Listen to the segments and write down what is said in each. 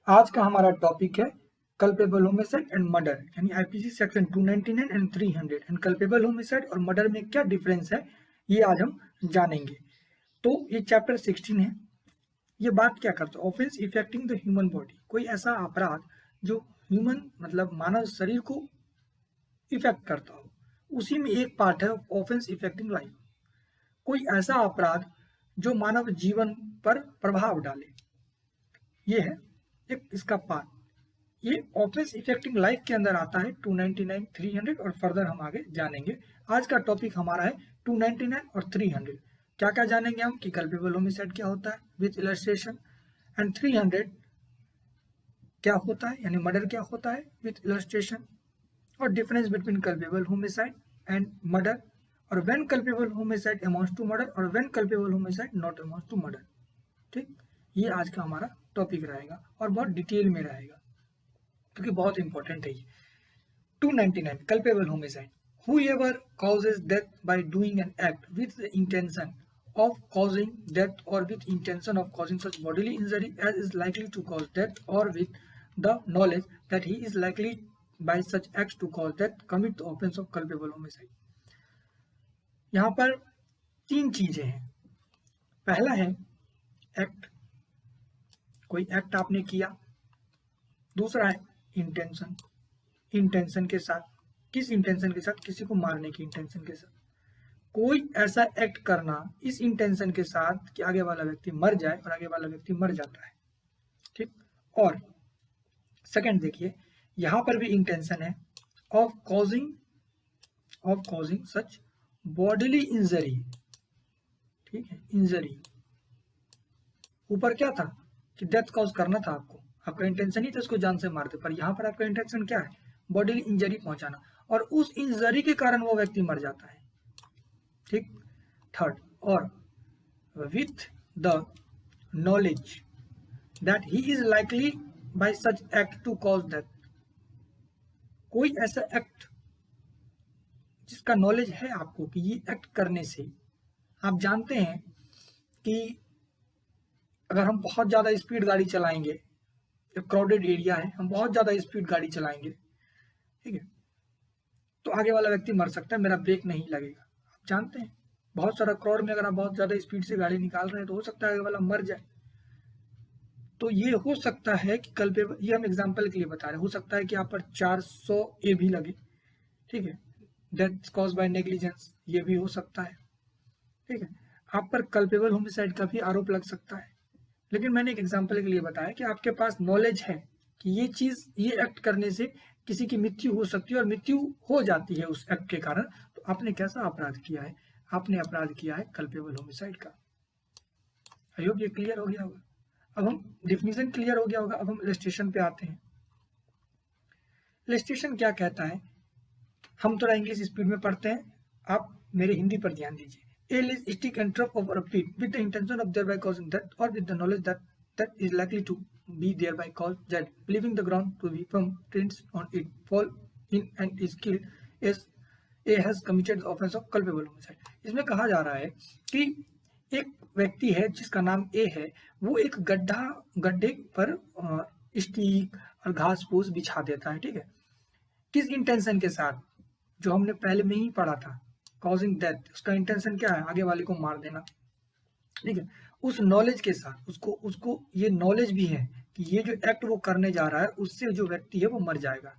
आज का हमारा टॉपिक है कल्पेबल होमिसाइड एंड मर्डर, यानी IPC section 299 and 300 and culpable homicide और मर्डर में क्या डिफरेंस है, ये आज हम जानेंगे। तो ये चैप्टर 16 है। ये बात क्या करता है? Offence affecting the human body, कोई ऐसा अपराध जो ह्यूमन मतलब मानव शरीर को इफेक्ट करता हो, उसी में एक पार्ट है ऑफेंस इफेक्टिंग लाइफ। कोई ऐसा अपराध जो मानव जीवन पर प्रभाव डाले, ये है एक इसका पार्ट। ये ऑफेंस इफेक्टिंग लाइफ के अंदर आता है 299, 300 और फर्दर हम आगे जानेंगे। आज का टॉपिक हमारा है 299 और 300। क्या क्या जानेंगे हम कि कल्पेबल होमिसाइड क्या होता है विथ इलस्ट्रेशन, एंड 300 क्या होता है यानी मर्डर क्या होता है विथ इलस्ट्रेशन, और difference between culpable homicide and murder, और when culpable homicide amounts to murder और when culpable homicide not amounts to murder. ठीक, ये आज का हमारा टॉपिक रहेगा और बहुत डिटेल में रहेगा क्योंकि बहुत इंपॉर्टेंट है ये। 299 culpable homicide, whoever causes death by doing an act with the intention of causing death or with intention of causing such bodily injury as is likely to cause death or with the knowledge that he is likely by such acts to cause death commit the offense of culpable homicide। यहाँ पर तीन चीजें हैं। पहला है act, कोई act आपने किया। दूसरा है इंटेंशन, इंटेंशन के साथ, किस इंटेंशन के साथ? किसी को मारने की इंटेंशन के साथ। कोई ऐसा एक्ट करना इस इंटेंशन के साथ कि आगे वाला व्यक्ति मर जाए, और आगे वाला व्यक्ति मर जाता है। ठीक, और सेकंड देखिए, यहां पर भी इंटेंशन है of causing such bodily injury. ठीक है, इंजरी ऊपर क्या था कि डेथ कॉज करना था, आपका इंटेंशन ही था उसको जान से मारते, पर यहां पर आपका इंटेंशन क्या है? बॉडीली इंजरी पहुंचाना, और उस इंजरी के कारण वो व्यक्ति मर जाता है। ठीक, थर्ड, और with the knowledge that he is likely by such act to cause death, कोई ऐसा एक्ट जिसका नॉलेज है आपको कि ये एक्ट करने से आप जानते हैं कि अगर हम बहुत ज्यादा स्पीड गाड़ी चलाएंगे, क्राउडेड एरिया है, हम बहुत ज्यादा स्पीड गाड़ी चलाएंगे, ठीक है, तो आगे वाला व्यक्ति मर सकता है, मेरा ब्रेक नहीं लगेगा। आप जानते हैं बहुत सारा क्राउड में अगर आप बहुत ज्यादा स्पीड से गाड़ी निकाल रहे हैं तो हो सकता है आगे वाला मर जाए। तो ये हो सकता है कि कल पे, ये हम एग्जांपल के लिए बता रहे हैं, हो सकता है कि आप पर 400 ए भी लगे। ठीक है, डेथ कॉज बाय नेग्लिजेंस, ये भी हो सकता है। ठीक है, आप पर कल्पेबल होमिसाइड का भी आरोप लग सकता है। लेकिन मैंने एक एग्जांपल के लिए बताया कि आपके पास नॉलेज है कि ये चीज, ये एक्ट करने से किसी की मृत्यु हो सकती है और मृत्यु हो जाती है उस एक्ट के कारण, तो आपने कैसा अपराध किया है? आपने अपराध किया है कल्पेबल होमिसाइड का। आई होप ये क्लियर हो गया होगा। अब हम डिफिनीशन क्लियर हो गया होगा, अब हम इलस्ट्रेशन पे आते हैं। इलस्ट्रेशन क्या कहता है? हम थोड़ा इंग्लिश स्पीड में पढ़ते हैं, आप मेरे हिंदी पर ध्यान दीजिए। A is stick and trap over a pit with the intention of thereby causing death, or with the knowledge that that is likely to be thereby caused death, believing the ground to be firm, tends on it, fall in and is killed, as A has committed the offense of culpable homicide। इसमें कहा जा रहा है कि एक व्यक्ति है जिसका नाम ए है, वो एक गड्ढे पर स्टिक और घास फूस बिछा देता है। ठीक है, किस इंटेंशन के साथ? जो हमने पहले में ही पढ़ा था, कॉजिंग डेथ, उसका इंटेंशन क्या है? आगे वाले को मार देना। ठीक है, उस नॉलेज के साथ, उसको ये नॉलेज भी है कि ये जो एक्ट वो करने जा रहा है उससे जो व्यक्ति है वो मर जाएगा।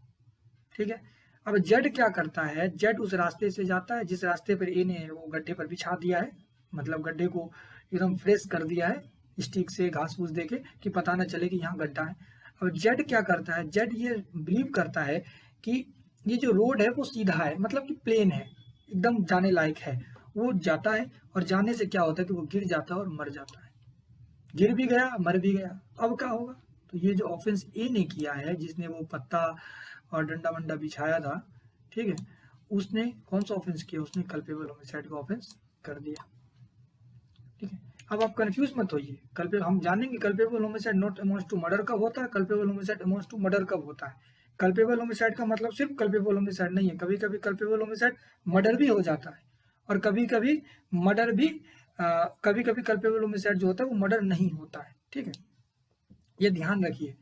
ठीक है, अब जेड क्या करता है? जेड उस रास्ते से जाता है जिस रास्ते पर ए ने वो गड्ढे पर बिछा दिया है, मतलब गड्ढे को एकदम फ्रेश कर दिया है स्टिक से, घास फूस देके कि पता ना चले कि यहाँ गड्ढा है। अब जेड क्या करता है? जेड ये बिलीव करता है कि ये जो रोड है वो सीधा है, मतलब कि प्लेन है, एकदम जाने लायक है। वो जाता है और जाने से क्या होता है कि वो गिर जाता है और मर जाता है। गिर भी गया, मर भी गया। अब क्या होगा? तो ये जो ऑफेंस ए ने किया है, जिसने वो पत्ता और डंडा वंडा बिछाया था, ठीक है, उसने कौन सा ऑफेंस किया? उसने कल्पेबल होमिसाइड का ऑफेंस कर दिया। ठीक है, अब आप कंफ्यूज मत होइए। हम जानेंगे culpable homicide not amounts to murder कब होता है, culpable homicide amounts to murder कब होता है। कल्पेबल होमिसाइड का मतलब सिर्फ कल्पेबल होमिसाइड नहीं है, कभी कभी कल्पेबल होमिसाइड मर्डर भी हो जाता है, और कभी कभी मर्डर भी, कभी कभी कल्पेबल होमिसाइड जो होता है वो मर्डर नहीं होता है। ठीक है, ये ध्यान रखिए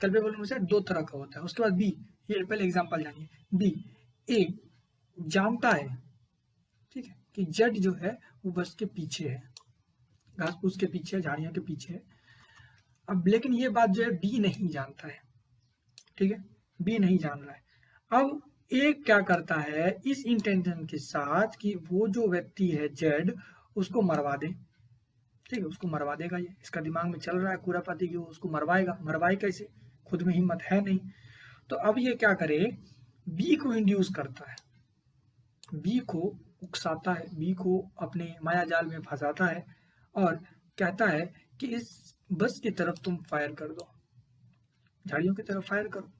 कल्पेबल होमिसाइड दो तरह का होता है। उसके बाद बी, ये पहले एग्जांपल जानिए। बी, ए जानता है, ठीक है, कि जेड जो है वो बस के पीछे है, घास फूस के पीछे, झाड़ियों के पीछे है। अब लेकिन ये बात जो है बी नहीं जानता है, ठीक है, बी नहीं जान रहा है। अब ए क्या करता है इस इंटेंशन के साथ कि वो जो व्यक्ति है जेड उसको मरवा दे, ठीक है, उसको मरवा देगा। ये इसका दिमाग में चल रहा है खुरापाती कि वो उसको मरवाएगा। मरवाए कैसे, खुद में हिम्मत है नहीं। तो अब ये क्या करे, बी को इंड्यूस करता है, बी को उकसाता है, बी को अपने माया जाल में फंसाता है और कहता है कि इस बस की तरफ तुम फायर कर दो, झाड़ियों की तरफ फायर करो।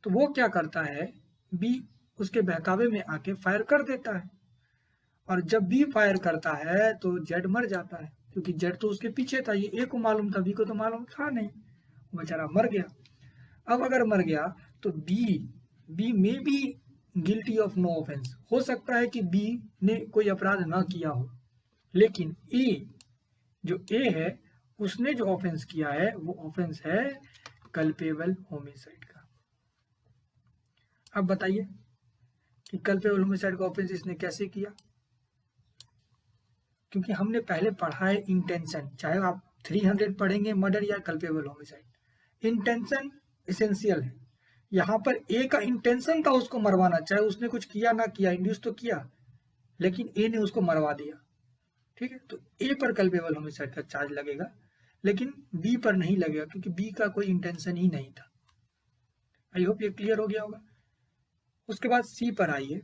तो वो क्या करता है, बी उसके बहकावे में आके फायर कर देता है। और जब बी फायर करता है तो जेड मर जाता है, क्योंकि जेड तो उसके पीछे था। ये ए को मालूम था, बी को तो मालूम था नहीं, वो बेचारा मर गया। अब अगर मर गया तो बी में b guilty of no offence, हो सकता है कि बी ने कोई अपराध ना किया हो, लेकिन ए जो ए है उसने जो ऑफेंस किया है वो ऑफेंस है कल्पेबल होमिसाइड का। अब बताइए कि कल्पेबल होमिसाइड का ऑफेंस इसने कैसे किया। क्योंकि हमने पहले पढ़ा है इंटेंशन, चाहे आप 300 पढ़ेंगे मर्डर या कल्पेबल होमिसाइड, इंटेंशन एसेंशियल है। यहाँ पर ए का इंटेंशन था उसको मरवाना, चाहे उसने कुछ किया ना किया, इंड्यूस तो किया, लेकिन ए ने उसको मरवा दिया, ठीक है। तो ए पर कल्पेबल होमिसाइड का चार्ज लगेगा, लेकिन बी पर नहीं लगेगा, क्योंकि बी का कोई इंटेंशन ही नहीं था। आई होप ये क्लियर हो गया होगा। उसके बाद सी पर आइए।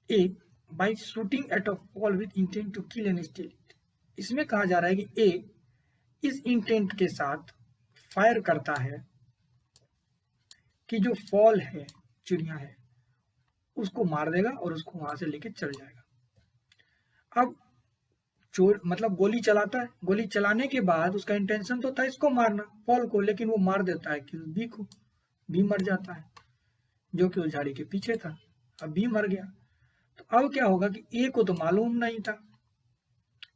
A by shooting at a fowl with intent to kill and steal it. इसमें कहा जा रहा है कि ए इस इंटेंट के साथ फायर करता है कि जो फॉल है, चिड़िया है, उसको मार देगा और उसको वहां से लेके चल जाएगा। अब चोर मतलब गोली चलाता है, गोली चलाने के बाद उसका इंटेंशन तो था इसको मारना, फॉल को, लेकिन वो मार देता है कि बी को, बी मर जाता है जो कि उस झाड़ी के पीछे था। अब बी मर गया। तो अब क्या होगा कि ए को तो मालूम नहीं था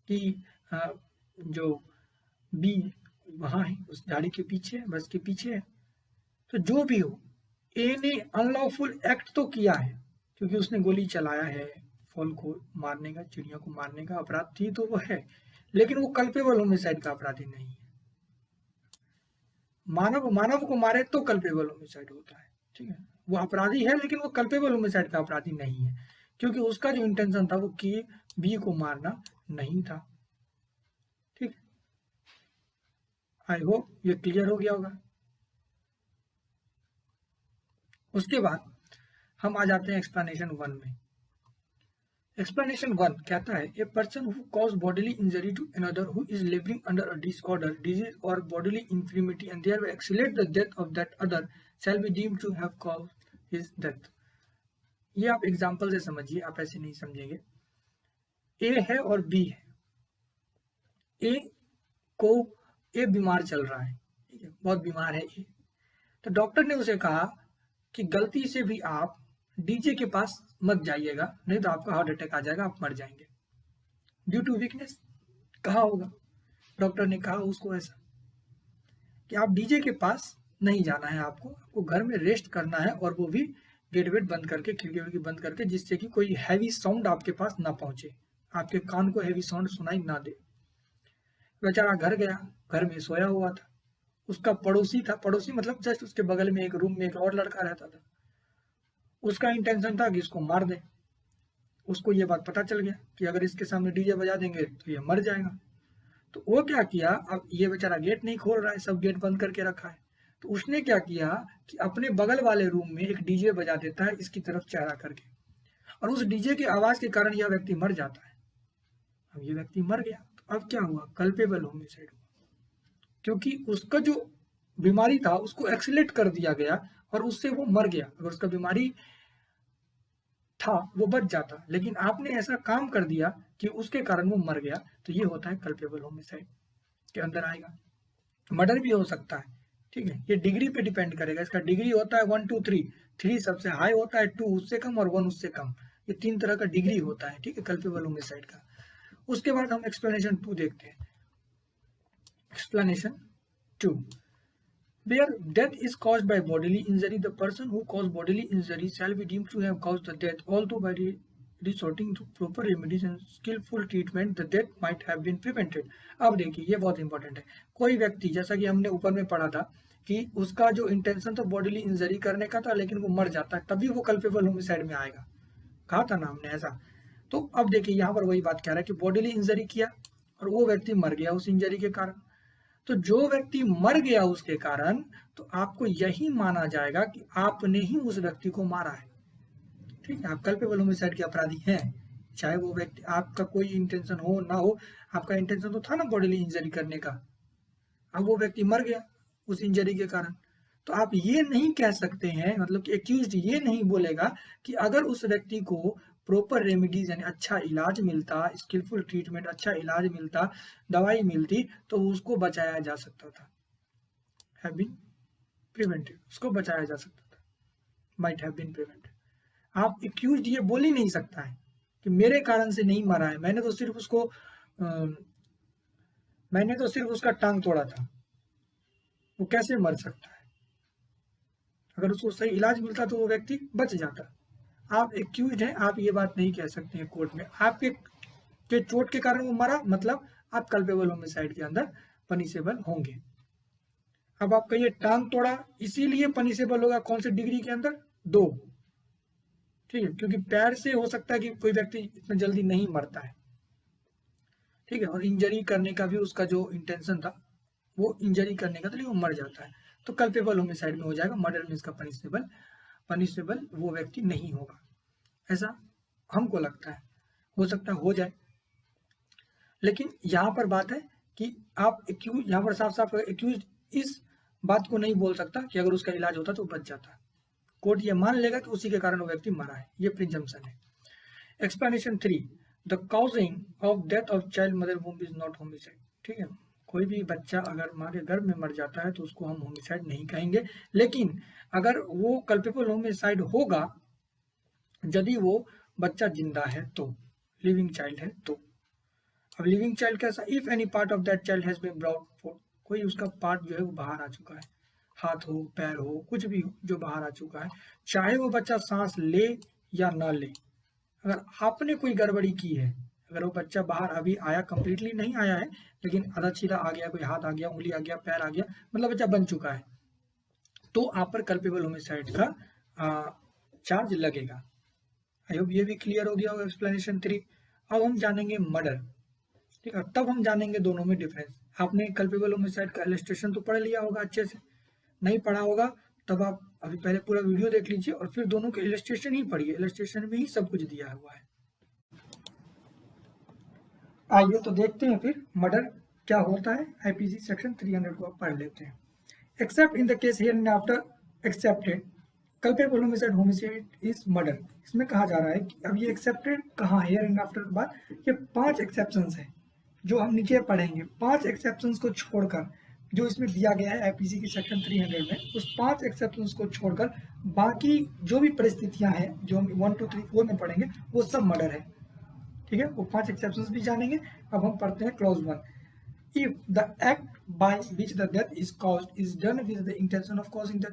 कि जो बी वहां है, उस झाड़ी के पीछे है, बस के पीछे है। तो जो भी हो, ए ने अनलॉफुल एक्ट तो किया है, क्योंकि उसने गोली चलाया है, फॉल को मारने का, चिड़िया को मारने का अपराध थी तो वो है, लेकिन वो कल्पेबल होमिसाइड का अपराधी नहीं है। मानव को मारे तो कल्पेबल होमिसाइड होता है, ठीक है, वो अपराधी है लेकिन वो कल्पेबल होमिसाइड का अपराधी नहीं है, क्योंकि उसका जो इंटेंशन था वो कि बी को मारना नहीं था, ठीक। आई होप ये क्लियर हो गया होगा। उसके बाद हम आ जाते हैं एक्सप्लेनेशन 1 में। एक्सप्लेनेशन 1 कहता है A person who cause bodily injury to another who is living under a disorder, disease or bodily infirmity and thereby accelerate the death of that other shall be deemed to have caused his death. ये आप example से समझिए, आप ऐसे नहीं समझेंगे। ए है और बी है। ए को ए बीमार चल रहा है, ठीक है, बहुत बीमार है ए। तो डॉक्टर ने उसे कहा कि गलती से भी आप डीजे के पास मत जाइएगा, नहीं तो आपका हार्ट अटैक आ जाएगा, आप मर जाएंगे ड्यू टू वीकनेस। कहा होगा डॉक्टर ने, कहा उसको ऐसा कि आप डीजे के पास नहीं जाना है, आपको घर में रेस्ट करना है, और वो भी गेट वेट बंद करके, खिड़की विड़की बंद करके, जिससे कि कोई हैवी साउंड आपके पास ना पहुंचे, आपके कान को हैवी साउंड सुनाई ना दे। बेचारा घर गया, घर में सोया हुआ था। उसका पड़ोसी था, पड़ोसी मतलब जस्ट उसके बगल में एक रूम में एक और लड़का रहता था। उसका इंटेंशन था कि इसको मार दे। उसको ये बात पता चल गया कि अगर इसके सामने डीजे बजा देंगे तो ये मर जाएगा। तो वो क्या किया, अब ये बेचारा गेट नहीं खोल रहा है, सब गेट बंद करके रखा है। तो उसने क्या किया कि अपने बगल वाले रूम में एक डीजे बजा देता है इसकी तरफ चेहरा करके, और उस डीजे की आवाज के कारण यह व्यक्ति मर जाता है। अब ये व्यक्ति मर गया, तो अब क्या हुआ, कल्पेबल होमिसाइड हुआ, क्योंकि उसका जो बीमारी था उसको एक्सीलेट कर दिया गया और उससे वो मर गया। अगर उसका बीमारी था वो बच जाता, लेकिन आपने ऐसा काम कर दिया कि उसके कारण वो मर गया, तो ये होता है कल्पेबल होमिसाइड के अंदर आएगा। मर्डर भी हो सकता है, ठीक है, ये डिग्री पे डिपेंड करेगा। इसका डिग्री होता है 1 2 3, 3 सबसे हाई होता है, 2 उससे कम और 1 उससे कम। ये 3 तरह का डिग्री होता है, ठीक है, कल्पेबल होमिसाइड का। उसके बाद हम एक्सप्लेनेशन 2 देखते हैं। Explanation 2 Where death is caused by bodily injury, the person who caused bodily injury shall be deemed to have caused the death, although by resorting to proper remedies and skillful treatment the death might have been prevented. अब देखिए ये बहुत important है। कोई व्यक्ति, जैसा कि हमने ऊपर में पढ़ा था कि उसका जो इंटेंशन था बॉडीली इंजरी करने का था, लेकिन वो मर जाता है, तभी वो कल्पेबल होमिसाइड में आएगा। कहा था ना हमने ऐसा। तो अब देखिए यहाँ पर वही बात कह रहा है कि बॉडीली इंजरी किया और वो व्यक्ति मर गया उस इंजरी के कारण। तो जो व्यक्ति मर गया उसके कारण, तो आपको यही माना जाएगा कि आपने ही उस व्यक्ति को मारा है। ठीक है, आप कल्पेबल होमिसाइड के अपराधी हैं, चाहे वो व्यक्ति, आपका कोई इंटेंशन हो ना हो, आपका इंटेंशन तो था ना बॉडीली इंजरी करने का। अब वो व्यक्ति मर गया उस इंजरी के कारण, तो आप ये नहीं कह सकते हैं, मतलब कि एक्यूज्ड ये नहीं बोलेगा कि अगर उस व्यक्ति को प्रॉपर रेमेडीज यानी अच्छा इलाज मिलता, स्किलफुल ट्रीटमेंट, अच्छा इलाज मिलता, दवाई मिलती, तो उसको बचाया जा सकता था, हैव बीन प्रिवेंटेड, उसको बचाया जा सकता था, माइट हैव बीन प्रिवेंटेड। आप एक्यूज्ड ये बोल ही नहीं सकता है कि मेरे कारण से नहीं मरा है, मैंने तो सिर्फ उसका टांग तोड़ा था, वो कैसे मर सकता है? अगर उसको सही इलाज मिलता तो वो व्यक्ति बच जाता। आप एक्यूज्ड हैं, आप ये बात नहीं कह सकते हैं कोर्ट में, आपके के चोट के कारण वो मरा, मतलब आप कल्पेबल होमिसाइड के अंदर पनिशेबल होंगे। अब आप कहिए टांग तोड़ा इसीलिए पनिशेबल होगा, कौन सी डिग्री के अंदर? 2। ठीक है, क्योंकि पैर से हो सकता है कि कोई व्यक्ति इतना जल्दी नहीं मरता है। ठीक है, और इंजरी करने का भी उसका जो इंटेंशन था वो इंजरी करने का था, लेकिन वो मर जाता है, तो कल्पेबल होमिसाइड में हो जाएगा। मर्डर में इसका पनिशेबल वो व्यक्ति नहीं होगा, ऐसा हमको लगता है, हो सकता है हो जाए। लेकिन यहाँ पर बात है कि आप एक्यूज, यहाँ पर साफ साफ एक्यूज इस बात को नहीं बोल सकता कि अगर उसका इलाज होता तो बच जाता। कोर्ट ये मान लेगा कि उसी के कारण वो व्यक्ति मरा है, ये प्रिजम्पशन है। Explanation 3, the causing of death of child mother womb is not homicide. ठीक है, कोई भी बच्चा अगर माँ के गर्भ में मर जाता है तो उसको हम होमिसाइड नहीं कहेंगे, लेकिन अगर वो कल्पेबल होमिसाइड होगा यदि वो बच्चा जिंदा है तो, लिविंग चाइल्ड है तो। अब लिविंग चाइल्ड कैसा? If any part of that child has been brought forth, कोई उसका पार्ट जो है वो बाहर आ चुका है, हाथ हो, पैर हो, कुछ भी हो जो बाहर आ चुका है, चाहे वो बच्चा सांस ले या ना ले। अगर आपने कोई गड़बड़ी की है, अगर वो बच्चा बाहर अभी आया, कंप्लीटली नहीं आया है, लेकिन आधा चीरा आ गया, कोई हाथ आ गया, उंगली आ गया, पैर आ गया, मतलब बच्चा बन चुका है, तो आप पर कल्पेबल होमिसाइड का चार्ज लगेगा। आई होप ये भी क्लियर हो गया होगा एक्सप्लेनेशन 3। अब हम जानेंगे मर्डर। ठीक है, तब हम जानेंगे दोनों में डिफरेंस। आपने कल्पेबल होमिसाइड का इलस्ट्रेशन तो पढ़ लिया होगा अच्छे से, नहीं पढ़ा होगा तब आप अभी पहले पूरा वीडियो देख लीजिए और फिर दोनों के इलस्ट्रेशन ही पढ़िए, इलस्ट्रेशन में ही सब कुछ दिया हुआ है। आइए तो देखते हैं फिर मर्डर क्या होता है। आईपीसी सेक्शन 300 को आप पढ़ लेते हैं। Accept in the case here and after accepted culpable homicide is murder. इसमें कहा जा रहा है कि अब ये एक्सेप्टेड कहाँ है, हियर एंड आफ्टर के बाद ये 5 एक्सेप्शंस हैं जो हम नीचे पढ़ेंगे। 5 एक्सेप्शंस को छोड़कर जो इसमें दिया गया है आईपीसी की सेक्शन 300 में, उस 5 एक्सेप्शंस को छोड़कर बाकी जो भी परिस्थितियां हैं जो हम 1, 2, 3, 4 में पढ़ेंगे वो सब मर्डर है। ठीक है, वो 5 एक्सेप्शंस भी जानेंगे। अब हम पढ़ते हैं clause 1। If the act by which the death is caused is done with the intention of causing death,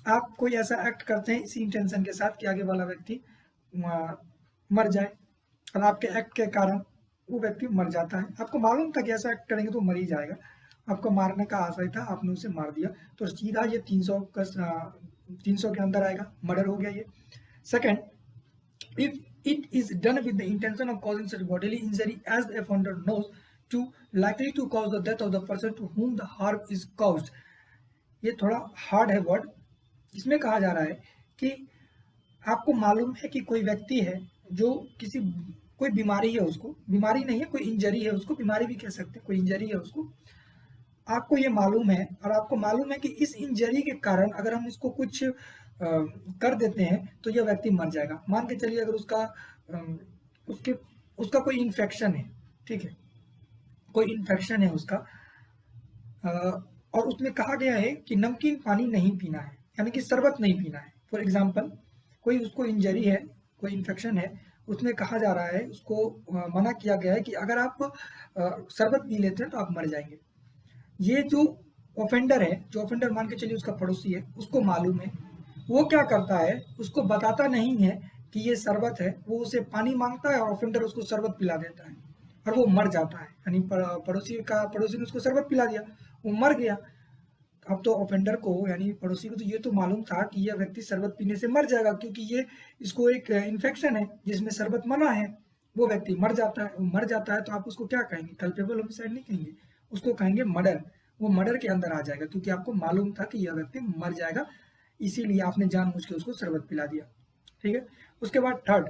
आप कोई ऐसा एक्ट करते हैं इसी इंटेंशन के साथ कि आगे वाला व्यक्ति मर जाए, और आपके एक्ट के कारण वो व्यक्ति मर जाता है, आपको मालूम था कि ऐसा एक्ट करेंगे तो मर ही जाएगा, आपको मारने का आशय था, आपने उसे मार दिया, तो सीधा ये 300 के अंदर आएगा, मर्डर हो गया ये। Second, if it is done with the intention of causing such bodily injury as the offender knows to likely to cause the death of the person to whom the harm is caused। ये थोड़ा hard है word. इसमें कहा जा रहा है कि आपको मालूम है कि कोई व्यक्ति है जो कोई बीमारी है, उसको बीमारी नहीं है, कोई इंजरी है, उसको बीमारी भी कह सकते हैं, कोई इंजरी है उसको, आपको ये मालूम है, और आपको मालूम है कि इस इंजरी के कारण अगर हम इसको कुछ कर देते हैं तो यह व्यक्ति मर जाएगा। मान के चलिए अगर उसका कोई इन्फेक्शन है, ठीक है, कोई इन्फेक्शन है उसका, और उसमें कहा गया है कि नमकीन पानी नहीं पीना है, यानी कि शरबत नहीं पीना है। फॉर एग्जाम्पल कोई उसको इंजरी है, कोई इन्फेक्शन है, उसमें कहा जा रहा है, उसको मना किया गया है कि अगर आप शरबत पी लेते हैं तो आप मर जाएंगे। ये जो ऑफेंडर है, जो ऑफेंडर मान के चलिए उसका पड़ोसी है, उसको मालूम है, वो क्या करता है, उसको बताता नहीं है कि ये शरबत है, वो उसे पानी मांगता है और ऑफेंडर उसको शरबत पिला देता है और वो मर जाता है। यानी पड़ोसी ने उसको शरबत पिला दिया, वो मर गया। अब तो ऑफेंडर को यानी पड़ोसी को तो ये तो मालूम था कि यह व्यक्ति शरबत पीने से मर जाएगा, क्योंकि ये इसको एक इन्फेक्शन है जिसमें शरबत मना है। वो व्यक्ति मर जाता है, वो मर जाता है तो आप उसको क्या कहेंगे, कल्पेबल होमिसाइड नहीं कहेंगे, उसको कहेंगे मर्डर। वो मर्डर के अंदर आ जाएगा, क्योंकि आपको मालूम था कि यह व्यक्ति मर जाएगा, इसीलिए आपने जानबूझ के उसको शरबत पिला दिया। ठीक है। उसके बाद third,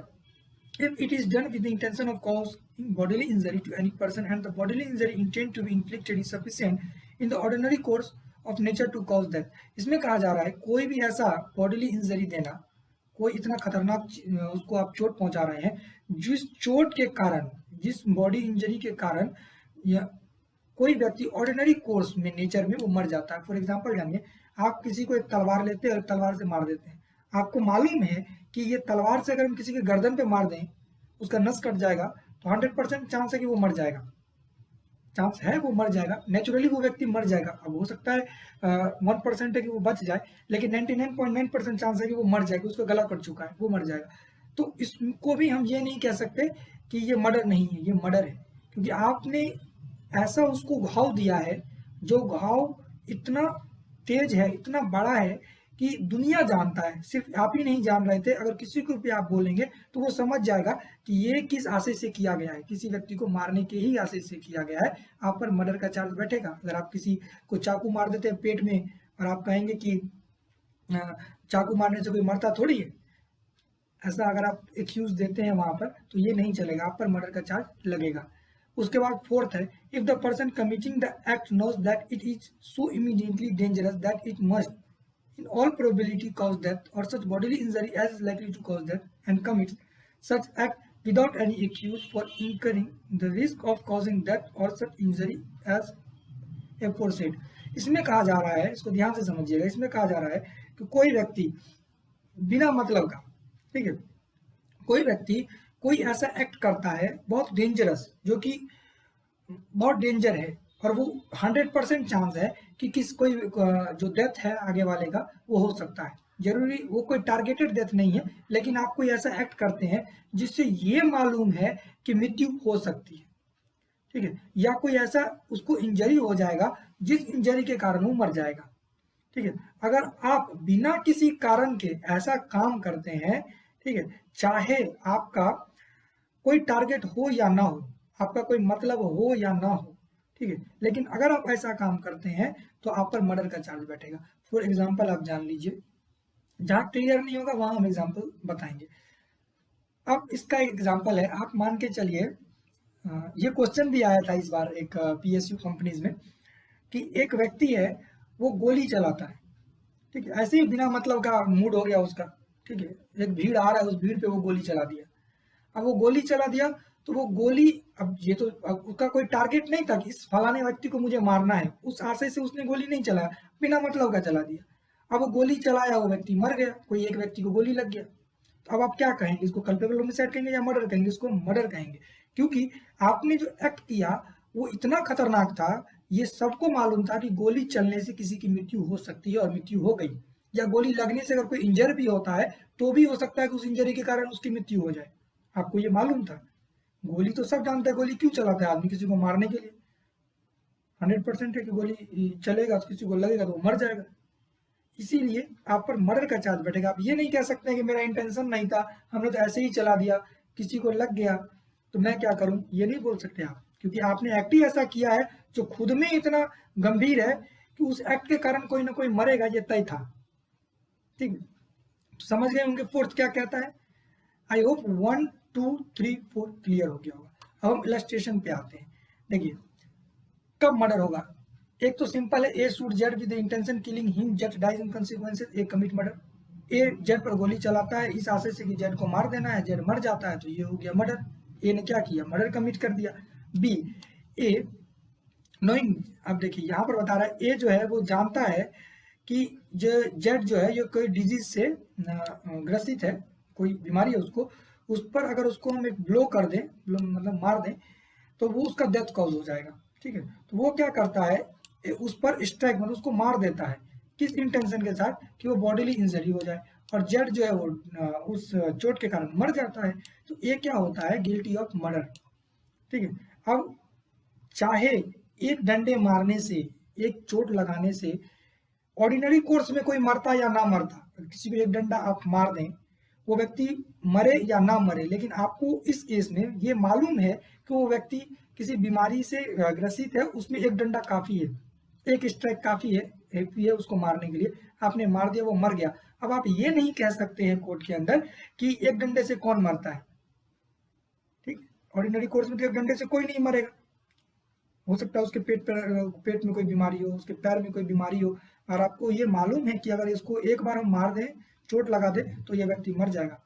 if it is done with the intention of causing bodily injury to any person and the bodily injury intent to be inflicted is sufficient in the ordinary course of nature to cause death। इसमें कहा जा रहा है कोई भी ऐसा bodily injury देना, कोई इतना खतरनाक उसको आप चोट पहुंचा रहे हैं, जिस चोट के कारण, जिस बॉडी इंजरी के कारण या कोई व्यक्ति ऑर्डिनरी कोर्स में नेचर में वो मर जाता है। फॉर एग्जांपल जानिए, आप किसी को एक तलवार लेते हैं और तलवार से मार देते हैं, आपको मालूम है कि ये तलवार से अगर हम किसी के गर्दन पे मार दें, उसका नस कट जाएगा, तो 100% चांस है कि वो मर जाएगा, चांस है वो मर जाएगा, नेचुरली वो व्यक्ति मर जाएगा। अब हो सकता है 1% है कि वो बच जाए, लेकिन 99.9% चांस है कि वो मर जाएगा, उसका गला कट चुका है, वो मर जाएगा। तो इसको भी हम ये नहीं कह सकते कि ये मर्डर नहीं है, ये मर्डर है, क्योंकि आपने ऐसा उसको घाव दिया है, जो घाव इतना तेज है, इतना बड़ा है कि दुनिया जानता है, सिर्फ आप ही नहीं जान रहे थे। अगर किसी को भी आप बोलेंगे तो वो समझ जाएगा कि ये किस आशय से किया गया है, किसी व्यक्ति को मारने के ही आशय से किया गया है। आप पर मर्डर का चार्ज बैठेगा। अगर आप किसी को चाकू मार देते हैं पेट में और आप कहेंगे कि चाकू मारने से कोई मरता थोड़ी है, ऐसा अगर आप एक्यूज देते हैं वहां पर, तो ये नहीं चलेगा, आप पर मर्डर का चार्ज लगेगा। उसके बाद फोर्थ है, if the person committing the act knows that it is so immediately dangerous that it must in all probability cause death or such bodily injury as is likely to cause death and commits such act without any excuse for incurring the risk of causing death or such injury as aforesaid। इसमें कहा जा रहा है, इसको ध्यान से समझिएगा, इसमें कहा जा रहा है कि कोई व्यक्ति बिना मतलब का, ठीक है, कोई व्यक्ति कोई ऐसा एक्ट करता है बहुत डेंजरस, जो कि बहुत डेंजर है, और वो 100% चांस है कि कोई जो डेथ है आगे वाले का वो हो सकता है। जरूरी वो कोई टारगेटेड डेथ नहीं है, लेकिन आप कोई ऐसा एक्ट करते हैं जिससे ये मालूम है कि मृत्यु हो सकती है, ठीक है, या कोई ऐसा उसको इंजरी हो जाएगा जिस इंजरी के कारण वो मर जाएगा। ठीक है, अगर आप बिना किसी कारण के ऐसा काम करते हैं, ठीक है, चाहे आपका कोई टारगेट हो या ना हो, आपका कोई मतलब हो या ना हो, ठीक है, लेकिन अगर आप ऐसा काम करते हैं तो आप पर मर्डर का चार्ज बैठेगा। फॉर एग्जांपल आप जान लीजिए, जहां क्लियर नहीं होगा वहां हम एग्जांपल बताएंगे। अब इसका एक एग्जांपल है, आप मान के चलिए, ये क्वेश्चन भी आया था इस बार एक पीएसयू कंपनीज में, कि एक व्यक्ति है वो गोली चलाता है, ठीक है, ऐसे ही बिना मतलब का मूड हो गया उसका, ठीक है, एक भीड़ आ रहा है, उस भीड़ पे वो गोली चला दिया। अब वो गोली चला दिया तो वो गोली, अब ये तो अब उसका कोई टारगेट नहीं था कि इस फलाने व्यक्ति को मुझे मारना है, उस आशय से उसने गोली नहीं चलाया, बिना मतलब का चला दिया। अब वो गोली चलाया, वो व्यक्ति मर गया, कोई एक व्यक्ति को गोली लग गया, तो अब आप क्या कहेंगे, इसको कल्पेबल होमिसाइड कहेंगे या मर्डर कहेंगे? इसको मर्डर कहेंगे, क्योंकि आपने जो एक्ट किया वो इतना खतरनाक था, ये सबको मालूम था कि गोली चलने से किसी की मृत्यु हो सकती है और मृत्यु हो गई, या गोली लगने से अगर कोई इंजर भी होता है तो भी हो सकता है कि उस इंजरी के कारण उसकी मृत्यु हो जाए। आपको ये मालूम था, गोली तो सब जानते हैं, गोली क्यों चलाता है आदमी, किसी को मारने के लिए। 100% है कि गोली चलेगा तो किसी को लगेगा तो वो मर जाएगा, इसीलिए आप पर मर्डर का चार्ज बैठेगा। आप ये नहीं कह सकते कि मेरा इंटेंशन नहीं था, हमने तो ऐसे ही चला दिया, किसी को लग गया तो मैं क्या करूं, ये नहीं बोल सकते आप, क्योंकि आपने एक्ट ही ऐसा किया है जो खुद में इतना गंभीर है कि उस एक्ट के कारण कोई ना कोई मरेगा, ये तय था। ठीक है, तो समझ गए होंगे फोर्थ क्या कहता है। आई होप 1 2 3 4 क्लियर हो गया होगा। अब हम इलस्ट्रेशन पे आते हैं। देखिए कब मर्डर होगा, एक तो सिंपल है, A shoot Z with the intention killing him, Z dies in consequences, A commit murder. A Z पर गोली चलाता है इस आशय से कि जेड को मार देना है, जेड मर जाता है, तो ये हो गया मर्डर। ए ने क्या किया, मर्डर कमिट कर दिया। बी, ए नोइंग, अब देखिए यहाँ पर बता रहा है ए जो है वो जानता है कि जो जेड जो है ये कोई डिजीज से ग्रसित है, कोई बीमारी है उसको, उस पर अगर उसको हम एक ब्लो कर दें, मतलब मार दें, तो वो उसका डेथ कॉज हो जाएगा। ठीक है, तो वो क्या करता है, उस पर स्ट्राइक मतलब उसको मार देता है, किस इंटेंशन के साथ कि वो बॉडीली इंजरी हो जाए, और जेड जो है वो उस चोट के कारण मर जाता है। तो ये क्या होता है, गिल्टी ऑफ मर्डर। ठीक है। अब चाहे एक डंडे मारने से, एक चोट लगाने से ऑर्डिनरी कोर्स में कोई मरता या ना मरता, किसी को एक डंडा आप मार दें, वो व्यक्ति मरे या ना मरे, लेकिन आपको इस केस में ये मालूम है कि वो व्यक्ति किसी बीमारी से ग्रसित है, उसमें एक डंडा काफी है, एक स्ट्राइक काफी है उसको मारने के लिए, आपने मार दिया, वो मर गया। अब आप ये नहीं कह सकते हैं कोर्ट के अंदर कि एक डंडे से कौन मरता है। ठीक, ऑर्डिनरी कोर्स में तो एक डंडे से कोई नहीं मरेगा, हो सकता है उसके पेट में कोई बीमारी हो, उसके पैर में कोई बीमारी हो, और आपको ये मालूम है कि अगर इसको एक बार हम मार दें, चोट लगा दें, तो ये व्यक्ति मर जाएगा।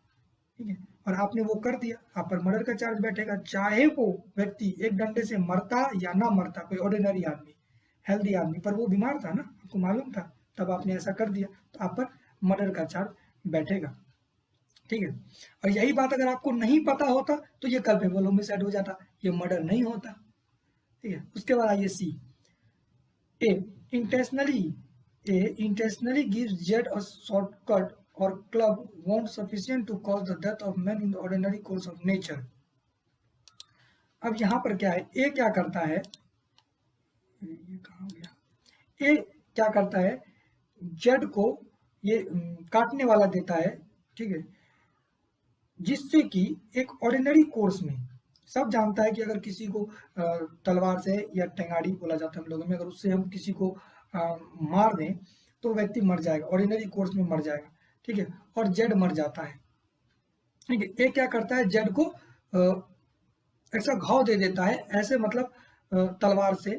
ठीक है, और आपने वो कर दिया, आप पर मर्डर का चार्ज बैठेगा, चाहे वो व्यक्ति एक डंडे से मरता या ना मरता, कोई ऑर्डिनरी आदमी, हेल्दी आदमी, पर वो बीमार था ना, आपको मालूम था, तब आपने ऐसा कर दिया, तो आप पर मर्डर का चार्ज बैठेगा। ठीक है, और यही बात अगर आपको नहीं पता होता तो ये कल्पेबल होमिसाइड हो जाता, ये मर्डर नहीं होता। ठीक है, उसके बाद आइए C, A intentionally, A intentionally gives Z a shortcut or club won't sufficient to cause the death of man in the ordinary course of nature। अब यहां पर क्या है, ए क्या करता है, ये कहां गया, ए क्या करता है, जेड को ये काटने वाला देता है। ठीक है, जिससे कि एक ऑर्डिनरी कोर्स में, सब जानता है कि अगर किसी को तलवार से या टेंगाड़ी बोला जाता है हम लोगों में, अगर उससे हम किसी को मार दें तो व्यक्ति मर जाएगा, ऑर्डिनरी कोर्स में मर जाएगा। ठीक है, और जेड मर जाता है। ठीक है, ये क्या करता है, जेड को ऐसा घाव दे देता है, ऐसे मतलब तलवार से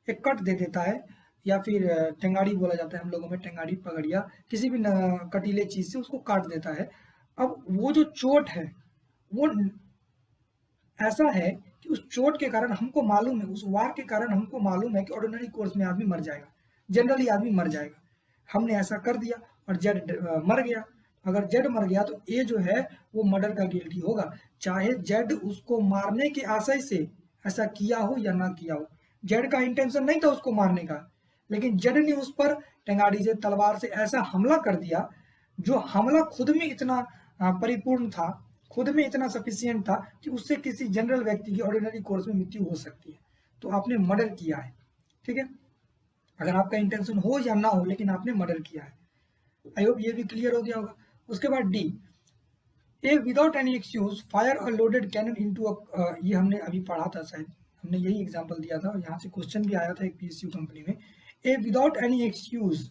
एक कट दे देता है, या फिर टेंगाड़ी बोला जाता है हम लोगों में, टेंगाड़ी पगड़िया, किसी भी कटीले चीज से उसको काट देता है। अब वो जो चोट है वो ऐसा है कि उस चोट के कारण हमको मालूम है, उस वार के कारण हमको मालूम है कि ऑर्डिनरी कोर्स में आदमी मर जाएगा, जनरली आदमी मर जाएगा, हमने ऐसा कर दिया और जेड मर गया। अगर जेड मर गया तो ए जो है वो मर्डर का गिल्टी होगा, चाहे जेड उसको मारने के आशय से ऐसा किया हो या ना किया हो। जेड का इंटेंशन नहीं था उसको मारने का, लेकिन जेड ने उस पर टेंगाड़ी से, तलवार से ऐसा हमला कर दिया, जो हमला खुद में इतना परिपूर्ण था, खुद में इतना सफिशियंट था कि उससे किसी जनरल व्यक्ति की ऑर्डिनरी कोर्स में मृत्यु हो सकती है। तो आपने मर्डर किया है। ठीक है, अगर आपका इंटेंशन हो या ना हो, लेकिन आपने मर्डर किया है। आई होप ये भी क्लियर हो गया होगा। उसके बाद d, a without any excuse fire a loaded cannon into a, ये हमने अभी पढ़ा था, शायद हमने यही एग्जांपल दिया था, यहाँ से क्वेश्चन भी आया था एक पीएसयू कंपनी में। A without any excuse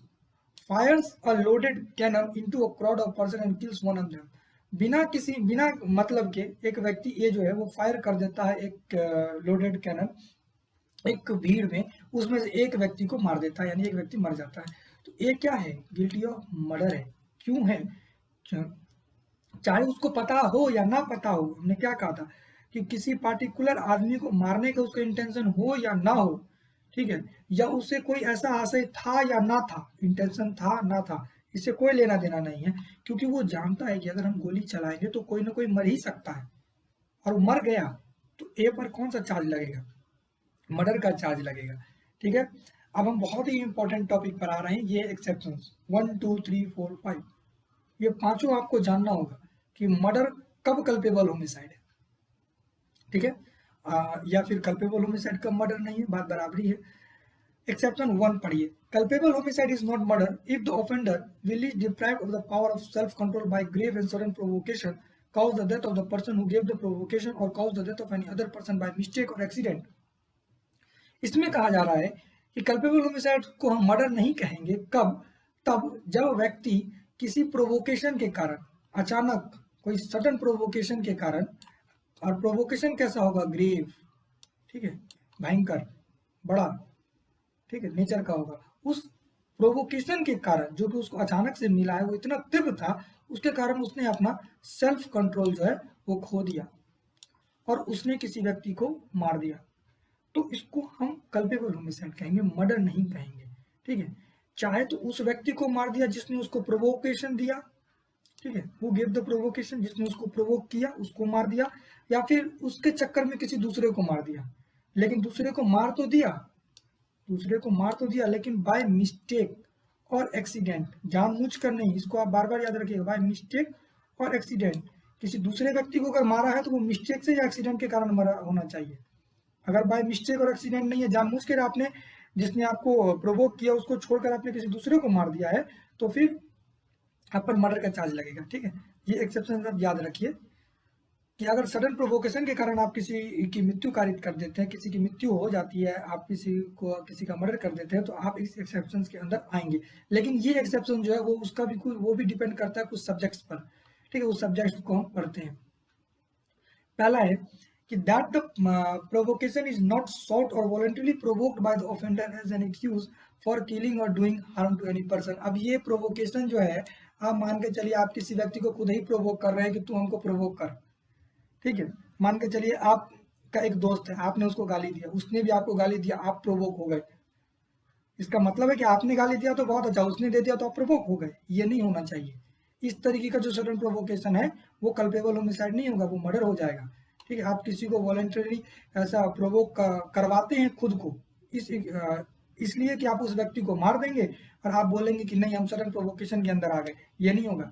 fires a loaded cannon into a crowd of person and kills one of them। बिना मतलब के एक व्यक्ति ये जो है वो फायर कर देता है एक लोडेड कैनन एक भीड़ में, उसमें से एक व्यक्ति को मार देता है, यानी एक व्यक्ति मर जाता है। तो ये क्या है, गिल्टी ऑफ मर्डर है। क्यों है, चाहे उसको पता हो या ना पता हो, हमने क्या कहा था कि किसी पार्टिकुलर आदमी को मारने का उसका इंटेंशन हो या ना हो, ठीक है, या उसे कोई ऐसा आशय था या ना था, इंटेंशन था ना था, इससे कोई लेना देना नहीं है, क्योंकि वो जानता है कि अगर हम गोली चलाएंगे तो कोई ना कोई मर ही सकता है, और वो मर गया तो ए पर कौन सा चार्ज लगेगा, मर्डर का चार्ज लगेगा। ठीक है, अब हम बहुत ही इंपॉर्टेंट टॉपिक पर आ रहे हैं, ये एक्सेप्शन 1 2 3 4 5, ये पांचों आपको जानना होगा कि मर्डर कब कल्पेबल होमिसाइड है। ठीक है, या फिर कल्पेबल होमिसाइड कब मर्डर नहीं है, बात बराबरी है। एक्सेप्शन 1 पढ़िए, culpable homicide is not murder if the offender will is deprived of the power of self control by grave and sudden provocation cause the death of the person who gave the provocation or cause the death of any other person by mistake or accident। इसमें कहा जा रहा है कि culpable homicide को हम murder नहीं कहेंगे, कब, तब जब व्यक्ति किसी प्रोवोकेशन के कारण, अचानक कोई सडन प्रोवोकेशन के कारण, और प्रोवोकेशन कैसा होगा, ग्रेव, ठीक है, भयंकर, बड़ा, ठीक है, नेचर का होगा, उस प्रोवोकेशन के कारण जो कि उसको अचानक से मिला है वो इतना तीव्र था, उसके कारण उसने अपना सेल्फ कंट्रोल जो है वो खो दिया और उसने किसी व्यक्ति को मार दिया, तो इसको हम कल्पेबल होमिसाइड कहेंगे, मर्डर नहीं कहेंगे। ठीक है, चाहे तो उस व्यक्ति को मार दिया जिसने उसको प्रोवोकेशन दिया, ठीक है, वो गिव द प्रोवोकेशन, जिसने उसको प्रोवोक किया उसको मार दिया, या फिर उसके चक्कर में किसी दूसरे को मार दिया, लेकिन दूसरे को मार तो दिया दूसरे को मार तो दिया लेकिन बाय मिस्टेक और एक्सीडेंट, जानबूझकर नहीं, इसको आप बार बार याद रखिएगा, बाय मिस्टेक और एक्सीडेंट। किसी दूसरे व्यक्ति को अगर मारा है तो वो मिस्टेक से या एक्सीडेंट के कारण मरा होना चाहिए। अगर बाय मिस्टेक और एक्सीडेंट नहीं है, जानबूझकर आपने, जिसने आपको प्रोवोक किया उसको छोड़कर आपने किसी दूसरे को मार दिया है, तो फिर आप पर मर्डर का चार्ज लगेगा। ठीक है, ये एक्सेप्शन आप याद रखिए कि अगर सडन प्रोवोकेशन के कारण आप किसी की मृत्यु कारित कर देते हैं, किसी की मृत्यु हो जाती है, आप किसी का मर्डर कर देते हैं, तो आप इस एक्सेप्शन के अंदर आएंगे। लेकिन ये एक्सेप्शन जो है वो उसका भी वो भी डिपेंड करता है कुछ सब्जेक्ट्स पर। ठीक है, उस सब्जेक्ट को हम पढ़ते हैं। पहला है कि that the provocation is not sought or voluntarily provoked by the offender as an excuse for killing or doing harm to any person. अब ये प्रोवोकेशन जो है, आप मान के चलिए आप किसी व्यक्ति को खुद ही प्रोवोक कर रहे हैं कि तू हमको प्रोवोक कर। ठीक है, मान के चलिए आपका एक दोस्त है, आपने उसको गाली दिया, उसने भी आपको गाली दिया, आप प्रोवोक हो गए। इसका मतलब है कि आपने गाली दिया तो बहुत अच्छा, उसने दे दिया तो आप प्रोवोक हो गए। ये नहीं होना चाहिए। इस तरीके का जो सडन प्रोवोकेशन है वो कल्पेबल होमिसाइड नहीं होगा, वो मर्डर हो जाएगा। ठीक है, आप किसी को वॉलंटरी ऐसा प्रोवोक करवाते हैं खुद को, इसलिए कि आप उस व्यक्ति को मार देंगे और आप बोलेंगे कि नहीं हम सडन प्रोवोकेशन के अंदर आ गए। ये नहीं होगा,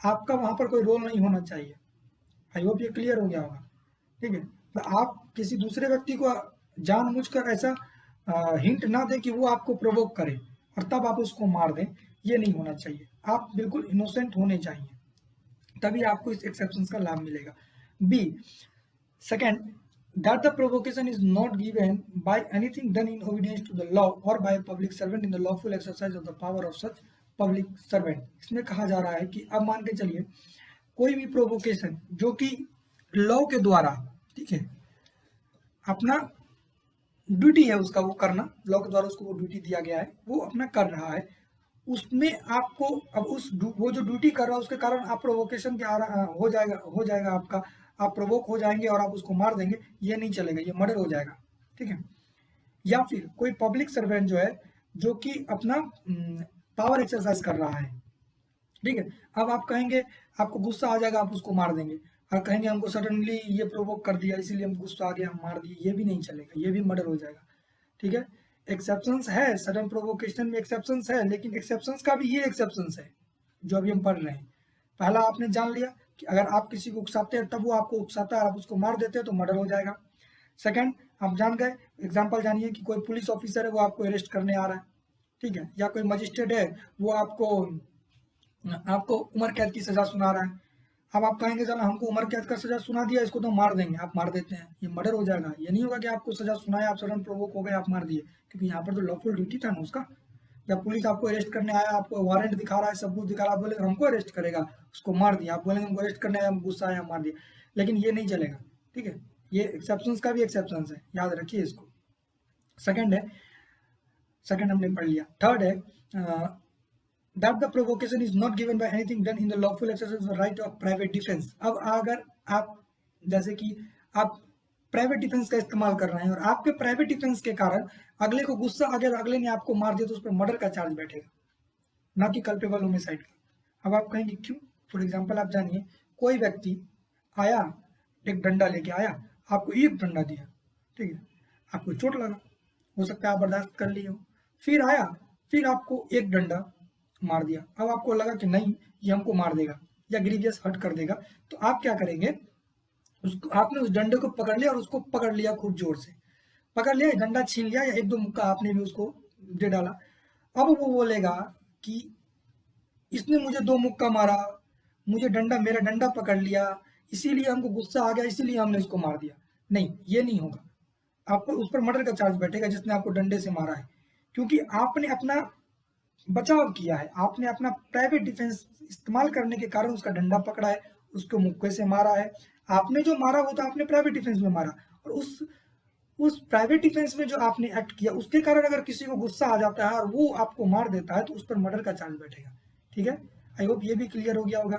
आपका वहां पर कोई रोल नहीं होना चाहिए। आई होप ये क्लियर हो गया होगा। ठीक है, तो आप किसी दूसरे व्यक्ति को जानबूझकर ऐसा हिंट ना दें कि वो आपको प्रोवोक करे और तब आप उसको मार दें, ये नहीं होना चाहिए। आप बिल्कुल इनोसेंट होने चाहिए, तभी आपको इस एक्सेप्शन का लाभ मिलेगा। B second, that the provocation is not given by anything done in obedience to the law or by a public servant in the lawful exercise of the power of such public servant। इसमें कहा जा रहा है कि अब मान के चलिए कोई भी प्रोवोकेशन जो कि लॉ के द्वारा, ठीक है, अपना ड्यूटी है उसका वो करना, लॉ के द्वारा उसको वो ड्यूटी दिया गया है, वो अपना कर रहा है, उसमें आपको अब वो जो ड्यूटी कर रहा है उसके कारण आप प्रोवोकेशन के हो जाएगा आपका, आप प्रोवोक हो जाएंगे और आप उसको मार देंगे, ये नहीं चलेगा, ये मर्डर हो जाएगा। ठीक है, या फिर कोई पब्लिक सर्वेंट जो है जो कि अपना पावर एक्सरसाइज कर रहा है। ठीक है, अब आप कहेंगे, आपको गुस्सा आ जाएगा, आप उसको मार देंगे, और कहेंगे हमको सडनली ये प्रोवोक कर दिया इसलिए हम गुस्सा आ गया हम मार दिए, ये भी नहीं चलेगा, ये भी मर्डर हो जाएगा। ठीक है, एक्सेप्शंस है, सडन प्रोवोकेशन में एक्सेप्शंस है, लेकिन एक्सेप्शंस का भी ये एक्सेप्शंस है जो अभी हम पढ़ रहे हैं। पहला आपने जान लिया कि अगर आप किसी को उकसाते हैं तब वो आपको उकसाता है, आप उसको मार देते हैं तो मर्डर हो जाएगा। सेकंड, आप जान गए, एग्जांपल जानिए कि कोई पुलिस ऑफिसर है वो आपको अरेस्ट करने आ रहा है। ठीक है, या कोई मजिस्ट्रेट है वो आपको उम्र कैद की सजा सुना रहा है। अब आप कहेंगे चलो हमको उम्र कैद का सजा सुना दिया, इसको तो मार देंगे, आप मार देते हैं, ये मर्डर हो जाएगा। ये नहीं होगा कि आपको सजा सुनाया, आप सडन प्रोवोक हो गए, आप मार दिए, क्योंकि यहाँ पर तो लॉफुल ड्यूटी था ना उसका। या पुलिस आपको अरेस्ट करने आया, आपको वारंट दिखा रहा है, सबूत दिखा रहा है, आप बोले हमको अरेस्ट करेगा, उसको मार दिया, आप बोलेंगे हमको अरेस्ट करने आया, हम गुस्सा आया, मार दिया, लेकिन ये नहीं चलेगा। ठीक है, ये एक्सेप्शंस का भी एक्सेप्शंस है, याद रखिए इसको। सेकंड है, सेकंड हमने पढ़ लिया। थर्ड है that the provocation is not given by anything done in the lawful exercise of the right of private defense। अब अगर आप जैसे कि आप प्राइवेट डिफेंस का इस्तेमाल कर रहे हैं और आपके प्राइवेट डिफेंस के कारण अगले को गुस्सा आ गया, अगले ने आपको मार दिया, तो उस पर मर्डर का चार्ज बैठेगा, ना कि कल्पेबल होमिसाइड का। अब आप कहेंगे क्यों? फॉर एग्जाम्पल आप जानिए, कोई व्यक्ति आया, एक डंडा लेके आया, आपको एक डंडा दिया, ठीक है, आपको चोट लगा, हो सकता है आप बर्दाश्त कर लिए हो, फिर आया, फिर आपको एक डंडा मार दिया, अब आपको लगा कि नहीं ये हमको मार देगा या ग्रीवियस हर्ट कर देगा, तो आप क्या करेंगे, उसको आपने उस डंडे को पकड़ लिया और उसको पकड़ लिया, खूब जोर से पकड़ लिया, डंडा छीन लिया, या एक दो मुक्का आपने भी उसको दे डाला। अब वो बोलेगा कि इसने मुझे दो मुक्का मारा, मुझे मेरा डंडा पकड़ लिया, इसीलिए हमको गुस्सा आ गया, इसीलिए हमने इसको मार दिया। नहीं, ये नहीं होगा, आपको उस पर मर्डर का चार्ज बैठेगा जिसने आपको डंडे से मारा है, क्योंकि आपने अपना बचाव किया है, आपने अपना प्राइवेट डिफेंस इस्तेमाल करने के कारण उसका डंडा पकड़ा है, उसको मुक्के से मारा है। आपने जो मारा वो तो आपने प्राइवेट डिफेंस में मारा, और उस प्राइवेट डिफेंस में जो आपने एक्ट किया उसके कारण अगर किसी को गुस्सा आ जाता है और वो आपको मार देता है तो उस पर मर्डर का चार्ज बैठेगा। ठीक है, आई होप ये भी क्लियर हो गया होगा।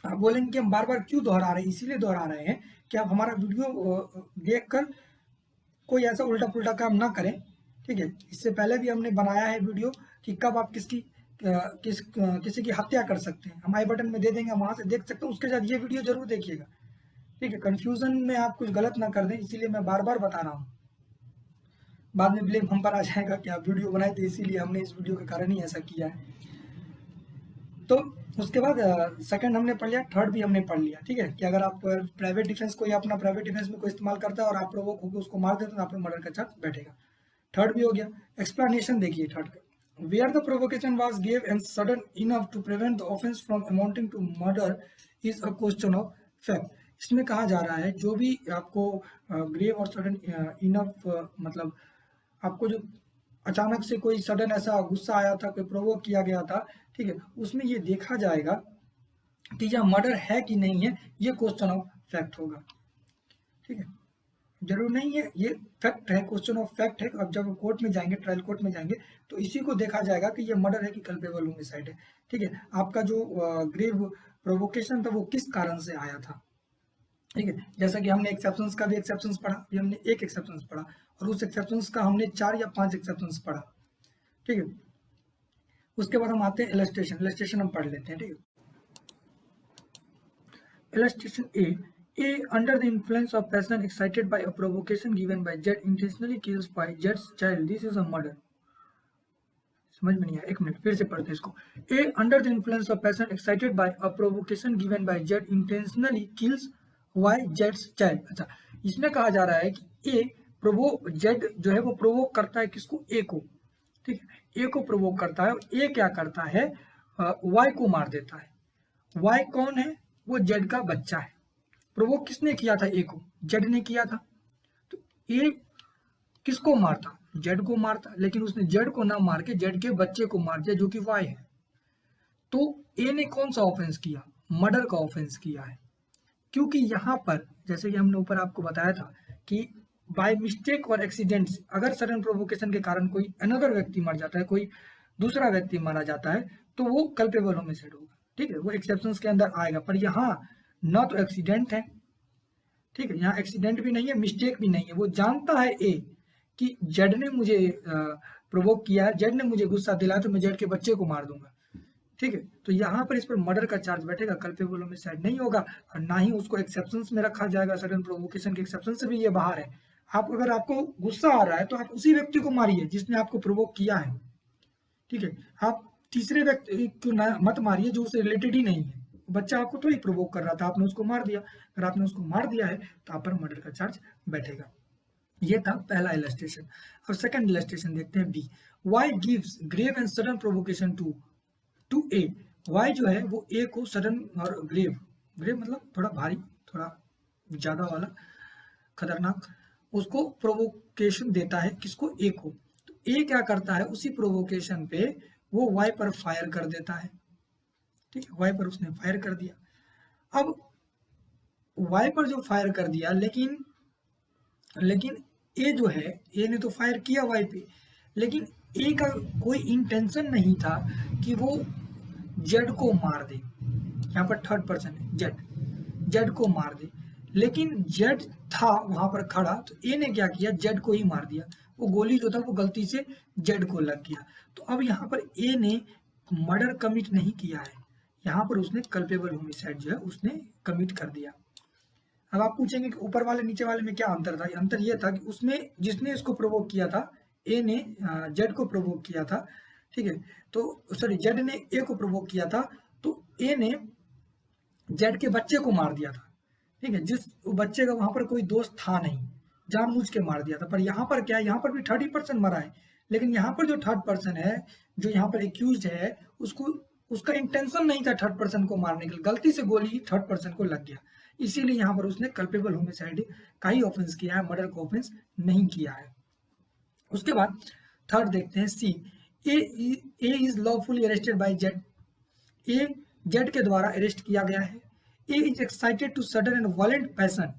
आप बोलेंगे कि हम बार बार क्यों दोहरा रहे हैं? इसीलिए दोहरा रहे हैं कि आप हमारा वीडियो देखकर कोई ऐसा उल्टा पुल्टा काम ना करें। ठीक है, इससे पहले भी हमने बनाया है वीडियो कि कब आप किसी की हत्या कर सकते हैं, हम आई बटन में दे देंगे, वहां से देख सकते हैं, उसके साथ ये वीडियो जरूर देखिएगा। ठीक है, कंफ्यूजन में आप कुछ गलत ना कर दें, इसीलिए मैं बार बार बता रहा हूँ। बाद में ब्लेम हम पर आ जाएगा कि आप वीडियो बनाए थे इसीलिए हमने इस वीडियो के कारण ही ऐसा किया है। तो उसके बाद सेकंड हमने पढ़ लिया, थर्ड भी हमने पढ़ लिया, ठीक है, कि अगर आप प्राइवेट डिफेंस कोई अपना प्राइवेट डिफेंस में कोई इस्तेमाल करता है और आप प्रोवोक होकर उसको मार देते हैं तो आप पर मर्डर का चार्ज बैठेगा। थर्ड भी हो गया। एक्सप्लेनेशन देखिए थर्ड का, where the provocation was gave and sudden enough to prevent the offense from amounting to murder is a question of fact। इसमें कहा जा रहा है जो भी आपको ग्रेव और सडन इनफ मतलब आपको जो अचानक से कोई सडन ऐसा गुस्सा आया था, कोई प्रोवोक किया गया था, ठीक है, उसमें ये देखा जाएगा कि यह मर्डर है कि नहीं है, ये क्वेश्चन ऑफ फैक्ट होगा, ठीक है, जरूर नहीं है, ये फैक्ट है, क्वेश्चन ऑफ फैक्ट है। अब जब कोर्ट में जाएंगे, ट्रायल कोर्ट में जाएंगे, तो इसी को देखा जाएगा कि ये मर्डर है कि कल्पेबल होमिसाइड है, ठीक है। आपका जो ग्रेव प्रोवोकेशन था वो किस कारण से आया था, ठीक है, जैसा कि हमने एक्सेप्शंस का भी एक्सेप्शंस पढ़ा, अभी हमने एक एक्सेप्शंस पढ़ा और उस एक्सेप्शंस का हमने 4 या 5 एक्सेप्शंस पढ़ा, ठीक है। उसके बाद हम आते हैं इलस्ट्रेशन। इलस्ट्रेशन हम पढ़ लेते हैं, ठीक है। Illustration A, under the influence of passion excited by a provocation given by Z intentionally kills by Z's child. This is a murder. समझ में नहीं आया, एक मिनट फिर से पढ़ते हैं इसको। A, under the influence of passion excited by a provocation given by Z intentionally kills Y Z's child। अच्छा, इसमें कहा जा रहा है कि A Z जो है वो प्रोवोक करता है किसको, A को, ठीक है, A को प्रोवोक करता है और A क्या करता है, Y को मार देता है। Y कौन है, वो Z का बच्चा है। प्रोवोक किसने किया था, ए को, जेड ने किया था। तो ए किसको मारता, जेड को मारता, लेकिन उसने जेड को ना मार के जेड के बच्चे को मार दिया जो कि वाई है। तो ए ने कौन सा ऑफेंस किया, मर्डर का ऑफेंस किया है, क्योंकि यहां पर जैसे कि हमने ऊपर आपको बताया था कि बाय मिस्टेक और एक्सीडेंट अगर सडन प्रोवोकेशन के कारण कोई अनदर व्यक्ति मर जाता है, कोई दूसरा व्यक्ति मारा जाता है, तो वो कल्पेबल होमिसाइड होगा, ठीक है, वो एक्सेप्शंस के अंदर आएगा। पर यहाँ ना तो एक्सीडेंट है, ठीक है, यहाँ एक्सीडेंट भी नहीं है, मिस्टेक भी नहीं है, वो जानता है ए कि जेड ने मुझे प्रोवोक किया है, जेड ने मुझे गुस्सा दिलाया तो मैं जेड के बच्चे को मार दूंगा, ठीक है। तो यहाँ पर इस पर मर्डर का चार्ज बैठेगा, कल्पेबल होमिसाइड नहीं होगा और ना ही उसको एक्सेप्शंस में रखा जाएगा। सडन प्रोवोकेशन के एक्सेप्शन से भी ये बाहर है। आप अगर आपको गुस्सा आ रहा है तो आप उसी व्यक्ति को मारिए जिसने आपको प्रोवोक किया है, ठीक है, आप तीसरे व्यक्ति को मत मारिए जो उससे रिलेटेड ही नहीं है। बच्चा आपको थोड़ी प्रोवोक कर रहा था, आपने उसको मार दिया, अगर आपने उसको मार दिया है तो आप पर मर्डर का चार्ज बैठेगा। ये था पहला इलस्ट्रेशन। अब सेकंड इलस्ट्रेशन देखते हैं b. Y gives grave and sudden provocation to a. Y जो है वो ए को सडन और ग्रेव, ग्रेव मतलब थोड़ा भारी, थोड़ा ज्यादा वाला, खतरनाक, उसको प्रोवोकेशन देता है, किसको, ए को। तो ए क्या करता है, उसी प्रोवोकेशन पे वो वाई पर फायर कर देता है, ठीक है, वाई पर उसने फायर कर दिया। अब वाई पर जो फायर कर दिया, लेकिन ए जो है, ए ने तो फायर किया वाई पे, लेकिन ए का कोई इंटेंशन नहीं था कि वो जेड को मार दे। यहाँ पर थर्ड पर्सन है, जेड को मार दे, लेकिन जेड था वहां पर खड़ा, तो ए ने क्या किया, जेड को ही मार दिया। वो गोली जो था वो गलती से जेड को लग गया। तो अब यहाँ पर ए ने मर्डर कमिट नहीं किया है, यहाँ पर उसने कल्पेबल होमिसाइड जो है उसने कमिट कर दिया। अब आप पूछेंगे कि ऊपर वाले नीचे वाले में क्या अंतर था। अंतर यह था कि उसमें जिसने इसको प्रोवोक किया था, ए ने जेड को प्रोवोक किया था, ठीक है, तो सॉरी जेड ने ए को प्रोवोक किया था, तो ए ने जेड के बच्चे को मार दिया था, ठीक है, जिस बच्चे का वहां पर कोई दोस्त था नहीं, जानबूझ के मार दिया था। पर यहाँ पर क्या है, यहाँ पर भी थर्ड ही पर्सन मरा है, लेकिन यहाँ पर जो थर्ड पर्सन है, जो यहाँ पर एक्यूज है, उसको उसका इंटेंशन नहीं था थर्ड पर्सन को मारने के लिए, गलती से गोली थर्ड पर्सन को लग गया, इसीलिए यहाँ पर उसने कल्पेबल होमिसाइड का ही ऑफेंस किया है, मर्डर का ऑफेंस नहीं किया है। उसके बाद थर्ड देखते हैं C. A is lawfully arrested by Z. A Z के द्वारा अरेस्ट किया गया है। A is excited to sudden and violent passion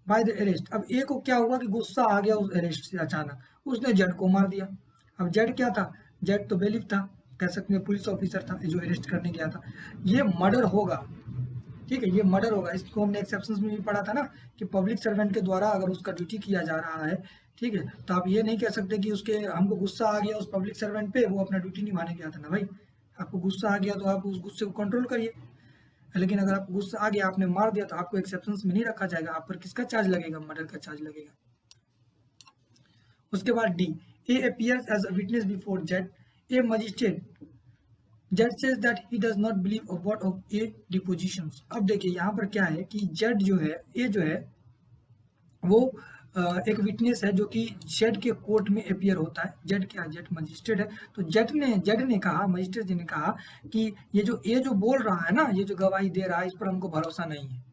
by the arrest. अब ए को क्या हुआ कि गुस्सा आ गया उस अरेस्ट से अचानक, उसने जेड को मार दिया। अब जेड क्या था, जेड तो बेलिफ था, कह सकते हैं पुलिस ऑफिसर था जो अरेस्ट करने गया था। ये मर्डर होगा, ठीक है, ये मर्डर होगा। इसको हमने एक्सेप्शंस में भी पढ़ा था ना कि पब्लिक सर्वेंट के द्वारा अगर उसका ड्यूटी किया जा रहा है, ठीक है, तो आप ये नहीं कह सकते कि उसके हमको गुस्सा आ गया उस पब्लिक सर्वेंट पे, वो अपना ड्यूटी निभाने गया था ना भाई। आपको गुस्सा आ गया तो आप उस गुस्से को कंट्रोल करिए, लेकिन अगर आपको गुस्सा आ गया, आपने मार दिया, तो आपको एक्सेप्शंस में नहीं रखा जाएगा, आप पर किसका चार्ज लगेगा, मर्डर का चार्ज लगेगा। उसके बाद d, a appears as a witness before z, a magistrate, z says that he does not believe a word of a depositions. अब देखिए यहाँ पर क्या है कि जेड जो है, ए जो है वो एक विटनेस है जो कि जेड के कोर्ट में अपियर होता है। जेड क्या है? जेड मजिस्ट्रेट है। तो जेड ने कहा, मजिस्ट्रेट जी ने कहा कि ये जो बोल रहा है ना, ये जो गवाही दे रहा है, इस पर हमको भरोसा नहीं है,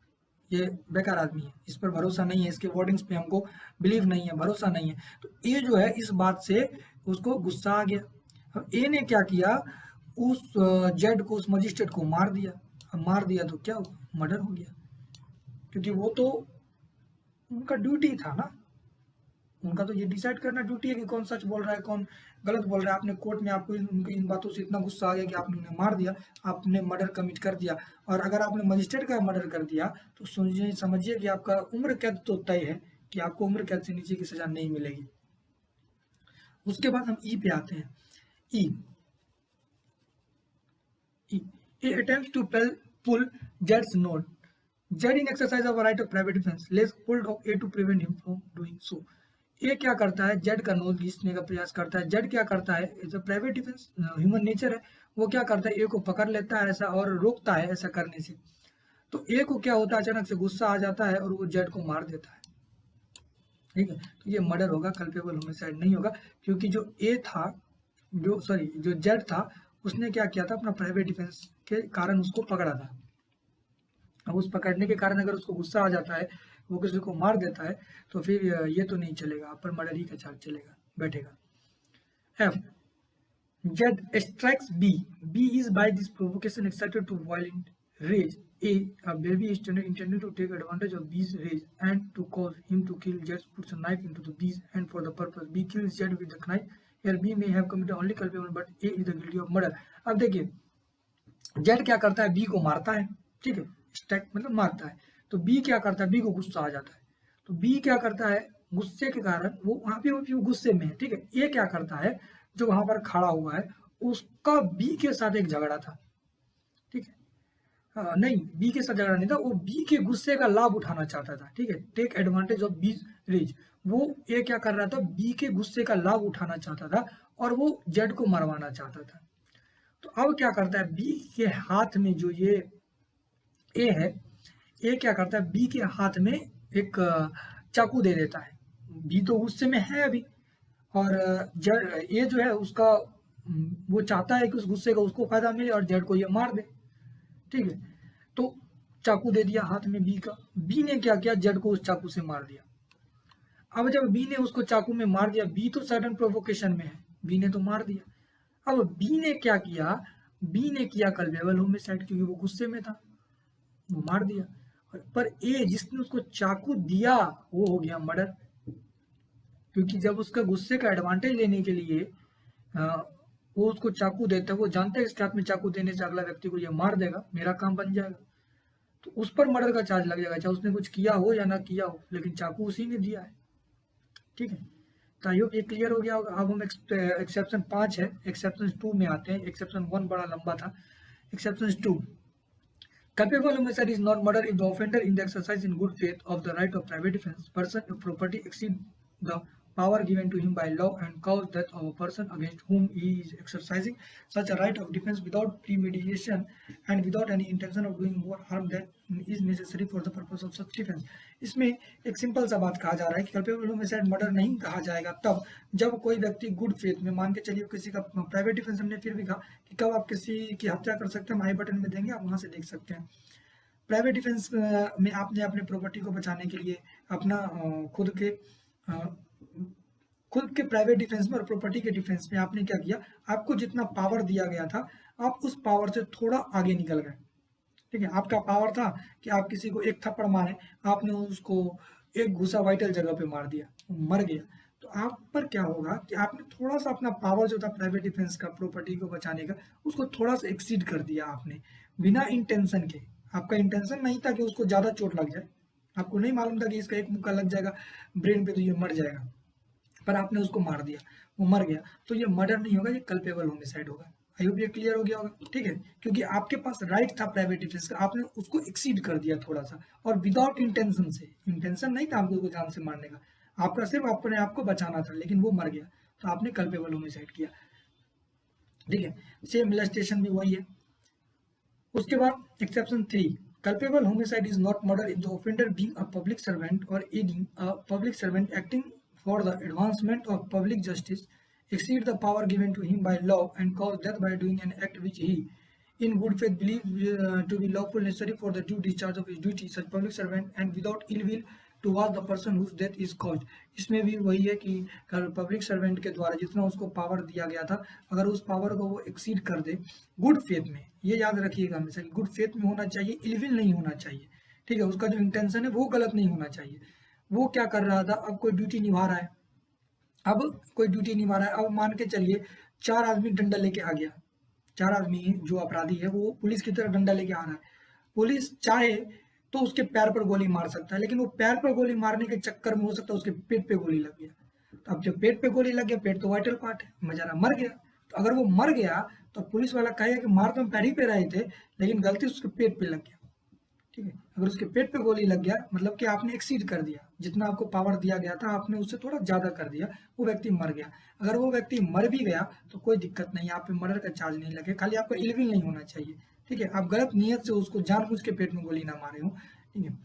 ये बेकार आदमी है, इस पर भरोसा नहीं है, इसके वर्डिंग्स पे हमको बिलीव नहीं है, भरोसा नहीं है। तो ए जो है इस बात से उसको गुस्सा आ गया। अब ए ने क्या किया, उस जेड को, उस मजिस्ट्रेट को मार दिया। अब मार दिया तो क्या हुआ? मर्डर हो गया, क्योंकि वो तो उनका ड्यूटी था ना, उनका तो ये डिसाइड करना ड्यूटी है कि कौन सच बोल रहा है, कौन गलत बोल रहा है। आपने कोर्ट में, आपको इन बातों से इतना गुस्सा आ गया कि आपने उन्हें मार दिया, आपने मर्डर कमिट कर दिया। और अगर आपने मजिस्ट्रेट का मर्डर कर दिया तो समझिए कि आपका उम्र कैद तो तय है, कि आपको उम्र कैद से नीचे की सजा नहीं मिलेगी। उसके बाद हम ई पे आते हैं। E, A attempt to pull जेड्स note, Z in exercise of right of private defence lays hold of A to prevent him from doing so. A क्या करता है? जेड का नोज घींचने का प्रयास करता है। जेड क्या करता है? As a private defence, human nature है, वो क्या करता है? ए को पकड़ लेता है ऐसा और रोकता है ऐसा करने से। तो ए को क्या होता है? अचानक से गुस्सा आ जाता है और वो जेड को मार देता है। ठीक है, तो ये मर्डर होगा, कल्पेबल होमिसाइड नहीं होगा, क्योंकि जो ए था, जो जेड था, उसने क्या किया था? अपना प्राइवेट डिफेंस के कारण उसको पकड़ा था। अब उस पकड़ने के कारण अगर उसको गुस्सा आ जाता है, वो किसी को मार देता है, तो फिर ये तो नहीं चलेगा, पर मर्डर ही का चार्ज चलेगा, बैठेगा। F, z strikes b, b is by this provocation excited to violent rage, a baby is intended to take advantage of B's rage and to cause him to kill. Jed puts a knife into the B's hand for the purpose. B kills Jed with the knife. Here B may have committed only culpable, but A is the guilty of murder. अब देखिए, Z क्या करता है? B को मारता है, ठीक है, स्ट्राइक मतलब मारता है। तो बी क्या करता है? बी को गुस्सा आ जाता है, तो बी क्या करता है? गुस्से के कारण वो वहां पे वो गुस्से में है, ठीक है। ये क्या करता है? जो वहां पर खड़ा हुआ है, उसका बी के साथ एक झगड़ा था, ठीक है। नहीं, बी के साथ झगड़ा नहीं था, वो बी के गुस्से का लाभ उठाना चाहता था, ठीक है, take advantage of b rage. वो ये क्या कर रहा था? बी के गुस्से का लाभ उठाना चाहता था और वो जेड को मरवाना चाहता था। तो अब क्या करता है? बी के हाथ में जो ये ए है, ए क्या करता है? बी के हाथ में एक चाकू दे देता है। बी तो गुस्से में है अभी, और ए जो है उसका वो चाहता है कि उस गुस्से का उसको फायदा मिले और जेड को ये मार दे, ठीक है। तो चाकू दे दिया हाथ में बी का, बी ने क्या किया? जेड को उस चाकू से मार दिया। अब जब बी ने उसको चाकू में मार दिया, बी तो सडन प्रोवोकेशन में है, बी ने तो मार दिया। अब बी ने क्या किया? बी ने किया कल्पेबल होमिसाइड, क्योंकि वो गुस्से में था, वो मार दिया। पर ए जिसने उसको चाकू दिया वो हो गया मर्डर, क्योंकि जब उसका गुस्से का एडवांटेज लेने के लिए वो उसको चाकू देता है, वो जानता है इसके हाथ में चाकू देने से अगला व्यक्ति को ये मार देगा, मेरा काम बन जाएगा, तो उस पर मर्डर का चार्ज लग जाएगा, चाहे उसने कुछ किया हो या ना किया हो, लेकिन चाकू उसी ने दिया है, ठीक है। तो आई होप ये क्लियर हो गया होगा। अब हम एक्सेप्शन 5 है, एक्सेप्शन 2 में आते हैं। एक्सेप्शन 1 बड़ा लंबा था, exception 2, culpable homicide is not murder if the offender in the exercise in good faith of the right of private defense person if property exceed the power given to him by law and cause death of a person against whom he is exercising such a right of defense without premeditation and without any intention of doing more harm than is necessary for the purpose of such defense। इसमें एक simple सा बात कहा जा रहा है कि culpable homicide murder नहीं कहा जाएगा तब जब कोई व्यक्ति गुड फेथ में, मान के चलिए किसी का प्राइवेट डिफेंस, हमने फिर भी कहा कि कब आप किसी की हत्या कर सकते हैं, हम आई बटन में देंगे, आप वहां से देख सकते हैं। प्राइवेट डिफेंस में आपने अपने प्रॉपर्टी को बचाने के लिए अपना खुद के प्राइवेट डिफेंस में और प्रॉपर्टी के डिफेंस में आपने क्या किया? आपको जितना पावर दिया गया था, आप उस पावर से थोड़ा आगे निकल गए, ठीक है। आपका पावर था कि आप किसी को एक थप्पड़ मारे, आपने उसको एक घूसा वाइटल जगह पे मार दिया, मर गया। तो आप पर क्या होगा कि आपने थोड़ा सा अपना पावर जो था प्राइवेट डिफेंस का, प्रॉपर्टी को बचाने का, उसको थोड़ा सा एक्सीड कर दिया आपने, बिना इंटेंशन के। आपका इंटेंशन नहीं था कि उसको ज्यादा चोट लग जाए, आपको नहीं मालूम था कि इसका एक मुक्का लग जाएगा ब्रेन पे तो ये मर जाएगा, पर आपने उसको मार दिया, वो मर गया। तो ये मर्डर नहीं होगा, ये कल्पेबल होमिसाइड होगा। आई होप ये क्लियर हो गया होगा, ठीक है। क्योंकि आपके पास राइट था प्राइवेट डिफेंस का, आपने उसको एक्सीड कर दिया थोड़ा सा, और विदाउट इंटेंशन से, इंटेंशन नहीं था आपको उसको जान से मारने का, आपका सिर्फ अपने आप को बचाना था, लेकिन वो मर गया, तो आपने कल्पेबल होमिसाइड किया। ठीक है, सेम इलस्ट्रेशन भी वही है। उसके बाद exception 3, culpable homicide is not murder if the offender being a public servant or aiding a public servant acting for the advancement of public justice exceed the power given to him by law and cause death by doing an act which he in good faith believe to be lawful necessary for the due discharge of his duty, such public servant and without ill will towards the person whose death is caused। इसमें भी वही है कि public servant के द्वारा जितना उसको power दिया गया था, अगर उस पावर को वो एक्सीड कर दे गुड फेथ में, ये याद रखिएगा हमेशा कि गुड फेथ में होना चाहिए, इलविल नहीं होना चाहिए। ठीक है, उसका जो इंटेंशन है वो गलत नहीं होना चाहिए। वो क्या कर रहा था, अब कोई ड्यूटी निभा रहा है, अब कोई ड्यूटी निभा रहा है, अब मान के चलिए 4 आदमी डंडा लेके आ गया, 4 आदमी जो अपराधी है वो पुलिस की तरफ डंडा लेके आ रहा है, पुलिस चाहे तो उसके पैर पर गोली मार सकता है, लेकिन वो पैर पर गोली मारने के चक्कर में हो सकता है उसके पेट पे गोली लग गया। तो अब जब पेट पे गोली लग गया, पेट तो वाइटल पार्ट है, बेचारा मर गया। तो अगर वो मर गया तो पुलिस वाला कहेगा कि मार तो हम पैर ही पे रहे थे, लेकिन गलती उसके पेट पे लग गया। ठीक है, अगर उसके पेट पे गोली लग गया मतलब कि आपने एक्सीड कर दिया, जितना आपको पावर दिया गया था आपने उससे थोड़ा ज्यादा कर दिया, वो व्यक्ति मर गया। अगर वो व्यक्ति मर भी गया तो कोई दिक्कत नहीं, आप पे मर्डर का चार्ज नहीं लगे, खाली आपका इलविल नहीं होना चाहिए। ठीक है, आप गलत नियत से उसको जानबूझ के पेट में गोली ना मारे हो। ठीक है,